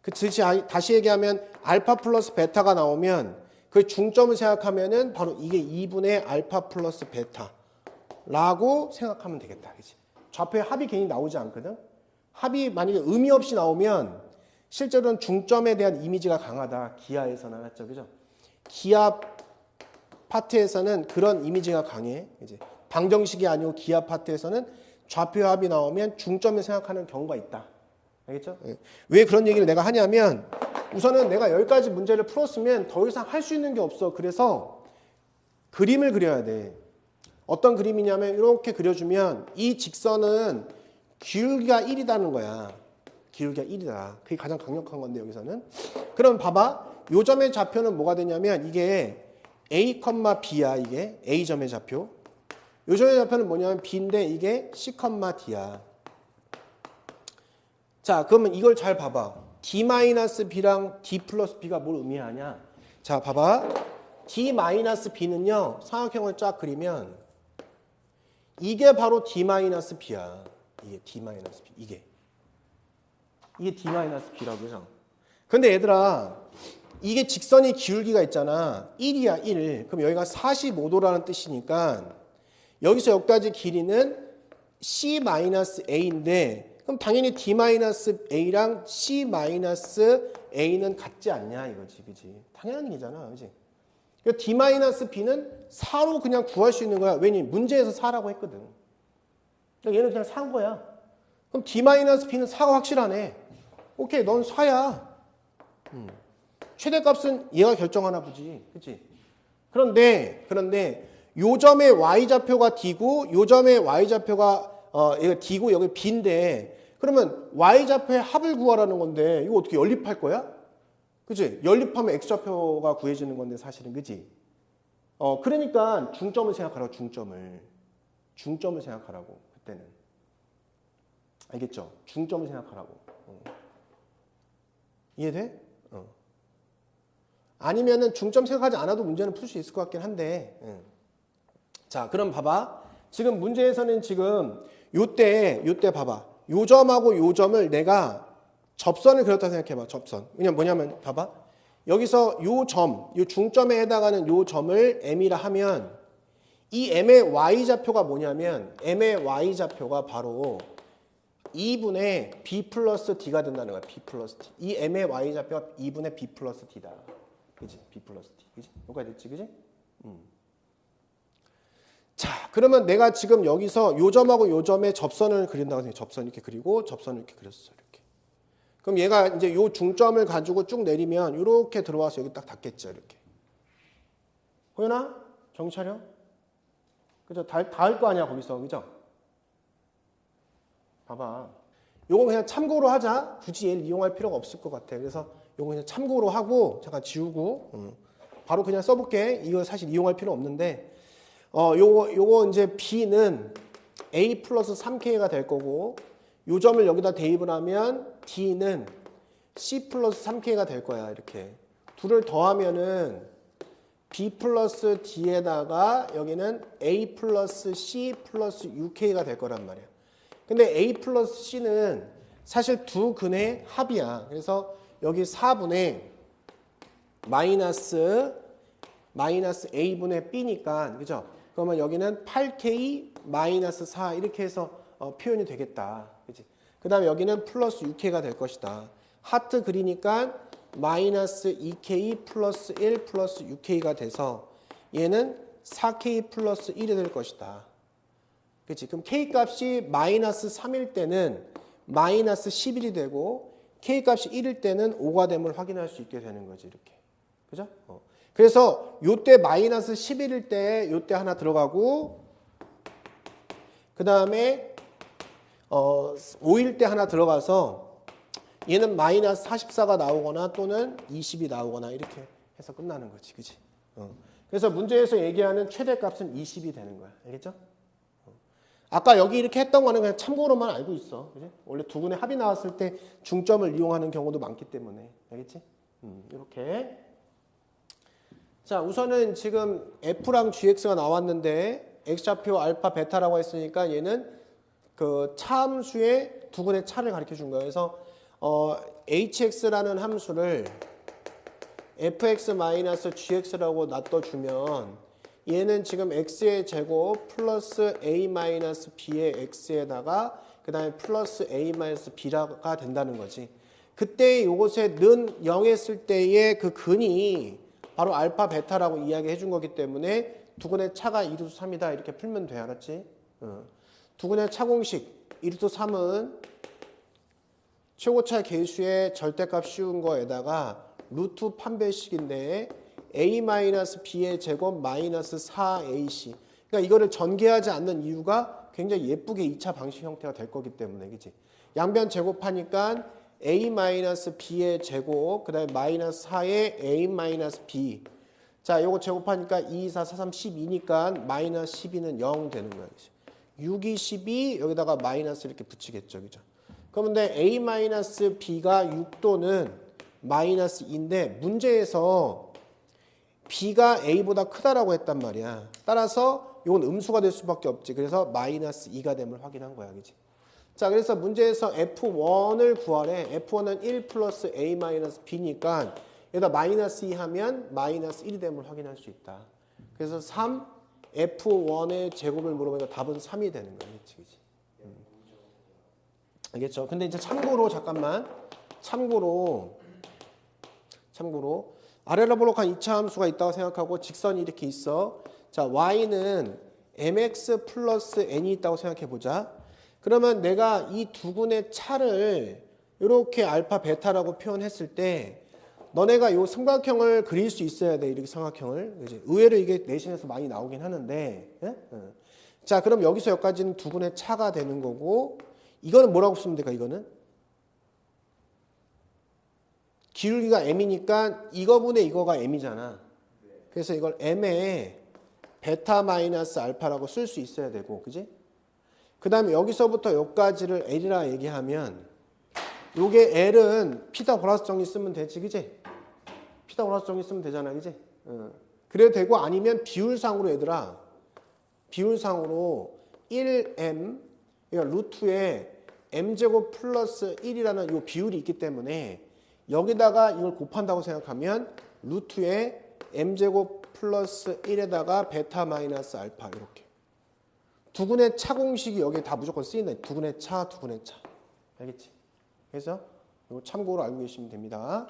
그 즉시 다시 얘기하면 알파 플러스 베타가 나오면 그 중점을 생각하면은 바로 이게 2분의 알파 플러스 베타라고 생각하면 되겠다. 그치? 좌표에 합이 괜히 나오지 않거든. 합이 만약에 의미 없이 나오면 실제로는 중점에 대한 이미지가 강하다. 기하에서는 알았죠, 그죠? 기하 파트에서는 그런 이미지가 강해. 이제 방정식이 아니고 기하 파트에서는 좌표 합이 나오면 중점을 생각하는 경우가 있다. 알겠죠? 왜 그런 얘기를 내가 하냐면 우선은 내가 여기까지 문제를 풀었으면 더 이상 할 수 있는 게 없어. 그래서 그림을 그려야 돼. 어떤 그림이냐면 이렇게 그려주면 이 직선은 길이가 1이라는 거야. 기울기가 1이다. 그게 가장 강력한 건데 여기서는. 그럼 봐봐. 요 점의 좌표는 뭐가 되냐면 이게 A, B야. 이게 A점의 좌표. 요 점의 좌표는 뭐냐면 B인데 이게 C, D야. 자, 그러면 이걸 잘 봐봐. D-B랑 D 플러스 B가 뭘 의미하냐? 자, 봐봐. D-B는요. 삼각형을 쫙 그리면 이게 바로 D-B야. 이게 D-B. 이게 D-B라고 그죠? 근데 얘들아, 이게 직선이 기울기가 있잖아. 1이야, 1. 그럼 여기가 45도라는 뜻이니까 여기서 여기까지 길이는 C-A인데 그럼 당연히 D-A랑 C-A는 같지 않냐 이거지. 그지? 당연한 얘기잖아. 그지? D-B는 4로 그냥 구할 수 있는 거야. 왜냐면 문제에서 4라고 했거든. 그러니까 얘는 그냥 4인 거야. 그럼 D-B는 4가 확실하네. 오케이, 넌 4야. 최대값은 얘가 결정하나 보지. 그치? 그런데 요 점의 y좌표가 D고 요 점의 y좌표가 얘가 D고 여기 B인데 그러면 y좌표의 합을 구하라는 건데 이거 어떻게 연립할 거야? 그치? 연립하면 x좌표가 구해지는 건데 사실은. 그치? 그러니까 중점을 생각하라고. 중점을 생각하라고. 그때는. 알겠죠? 중점을 생각하라고. 이해돼? 아니면은 중점 생각하지 않아도 문제는 풀 수 있을 것 같긴 한데. 자, 그럼 봐봐. 지금 문제에서는 지금 요때 봐봐. 요 점하고 요 점을 내가 접선을 그렸다 생각해봐. 접선. 왜냐면 뭐냐면 봐봐. 여기서 요 중점에 해당하는 요 점을 M이라 하면 이 M의 Y좌표가 뭐냐면 M의 Y좌표가 바로 2분의 B 플러스 D가 된다는 거야. B 플러스 D. 이 M의 Y좌표가 2분의 B 플러스 D다. 그지? B 플러스 D. 그지? 여기까지 됐지? 그지? 자, 그러면 내가 지금 여기서 요 점하고 요 점에 접선을 그린다고 생각해. 접선 이렇게 그리고 접선을 이렇게 그렸어. 이렇게. 그럼 얘가 이제 요 중점을 가지고 쭉 내리면 이렇게 들어와서 여기 딱 닿겠죠. 이렇게. 호연아? 정신 차려? 그죠? 닿을 거 아니야, 거기서. 그죠? 봐봐. 요거 그냥 참고로 하자. 굳이 얘를 이용할 필요가 없을 것 같아. 그래서 요거 그냥 참고로 하고 잠깐 지우고 바로 그냥 써볼게. 이거 사실 이용할 필요 없는데 요거 이제 B는 A 플러스 3K가 될 거고 요 점을 여기다 대입을 하면 D는 C 플러스 3K가 될 거야. 이렇게 둘을 더하면은 B 플러스 D에다가 여기는 A 플러스 C 플러스 UK가 될 거란 말이야. 근데 A 플러스 C는 사실 두 근의 합이야. 그래서 여기 4분의 마이너스 A분의 B니까, 그죠? 그러면 여기는 8K 마이너스 4 이렇게 해서 표현이 되겠다. 그치? 그 다음에 여기는 플러스 6K가 될 것이다. 하트 그리니까 마이너스 2K 플러스 1 플러스 6K가 돼서 얘는 4K 플러스 1이 될 것이다. 그치? 그럼 K 값이 마이너스 3일 때는 마이너스 11이 되고 K 값이 1일 때는 5가 됨을 확인할 수 있게 되는 거지. 이렇게. 그죠? 그래서 요때 마이너스 11일 때 요때 하나 들어가고 그 다음에 5일 때 하나 들어가서 얘는 마이너스 44가 나오거나 또는 20이 나오거나 이렇게 해서 끝나는 거지. 그치? 그래서 문제에서 얘기하는 최대값은 20이 되는 거야. 알겠죠? 아까 여기 이렇게 했던 거는 그냥 참고로만 알고 있어. 그치? 원래 두 분의 합이 나왔을 때 중점을 이용하는 경우도 많기 때문에. 알겠지? 이렇게. 자, 우선은 지금 F랑 GX가 나왔는데 X좌표 알파 베타라고 했으니까 얘는 그 차함수의 두 근의 차를 가르쳐 준 거예요. 그래서 HX라는 함수를 fx-gx라고 놔둬주면 얘는 지금 x의 제곱 플러스 a-b의 x에다가 그 다음에 플러스 a-b가 된다는 거지. 그때 이것에 는 0 했을 때의 그 근이 바로 알파 베타라고 이야기해 준 거기 때문에 두 근의 차가 2루트 3이다 이렇게 풀면 돼. 알았지? 두 근의 차 공식 2루트 3은 최고차 계수의 절대값 씌운 거에다가 루트 판별식인데 a-b의 제곱 마이너스 4ac. 그러니까 이거를 전개하지 않는 이유가 굉장히 예쁘게 2차 방식 형태가 될 거기 때문에. 그치? 양변 제곱하니까 a-b의 제곱, 그 다음에 마이너스 4의 a-b. 자, 요거 제곱하니까 2, 4, 4, 3, 12니까 마이너스 12는 0 되는 거야. 6, 2, 12, 여기다가 마이너스 이렇게 붙이겠죠. 그죠? 그런데 a-b가 6도는 마이너스 2인데 문제에서 b가 a보다 크다라고 했단 말이야. 따라서 이건 음수가 될 수밖에 없지. 그래서 마이너스 2가 됨을 확인한 거야. 그지? 자, 그래서 문제에서 F1을 구하래. F1은 1 플러스 A 마이너스 B니까 여기다 마이너스 2 하면 마이너스 1이 됨을 확인할 수 있다. 그래서 3, F1의 제곱을 물어보니까 답은 3이 되는 거야. 그치, 그치? 알겠죠? 근데 이제 참고로 잠깐만. 참고로 아래라볼록한 2차 함수가 있다고 생각하고 직선이 이렇게 있어. 자, y는 mx 플러스 n이 있다고 생각해 보자. 그러면 내가 이 두근의 차를 이렇게 알파 베타라고 표현했을 때 너네가 이 삼각형을 그릴 수 있어야 돼. 이렇게 삼각형을. 그치? 의외로 이게 내신에서 많이 나오긴 하는데. 예? 자, 그럼 여기서 여기까지는 두근의 차가 되는 거고 이거는 뭐라고 쓰면 될까? 이거는 기울기가 m이니까 이거분의 이거가 m이잖아. 그래서 이걸 m에 베타 마이너스 알파라고 쓸 수 있어야 되고, 그지? 그 다음에 여기서부터 여기까지를 L이라 얘기하면 요게 L은 피타고라스 정리 쓰면 되지, 그지? 피타고라스 정리 쓰면 되잖아, 그지? 그래도 되고 아니면 비율상으로 얘들아, 비율상으로 1m, 그러니까 루트에 m제곱 플러스 1이라는 요 비율이 있기 때문에 여기다가 이걸 곱한다고 생각하면 루트에 m제곱 플러스 1에다가 베타 마이너스 알파 이렇게. 두근의 차 공식이 여기에 다 무조건 쓰인다. 두근의 차. 알겠지? 그래서 이거 참고로 알고 계시면 됩니다.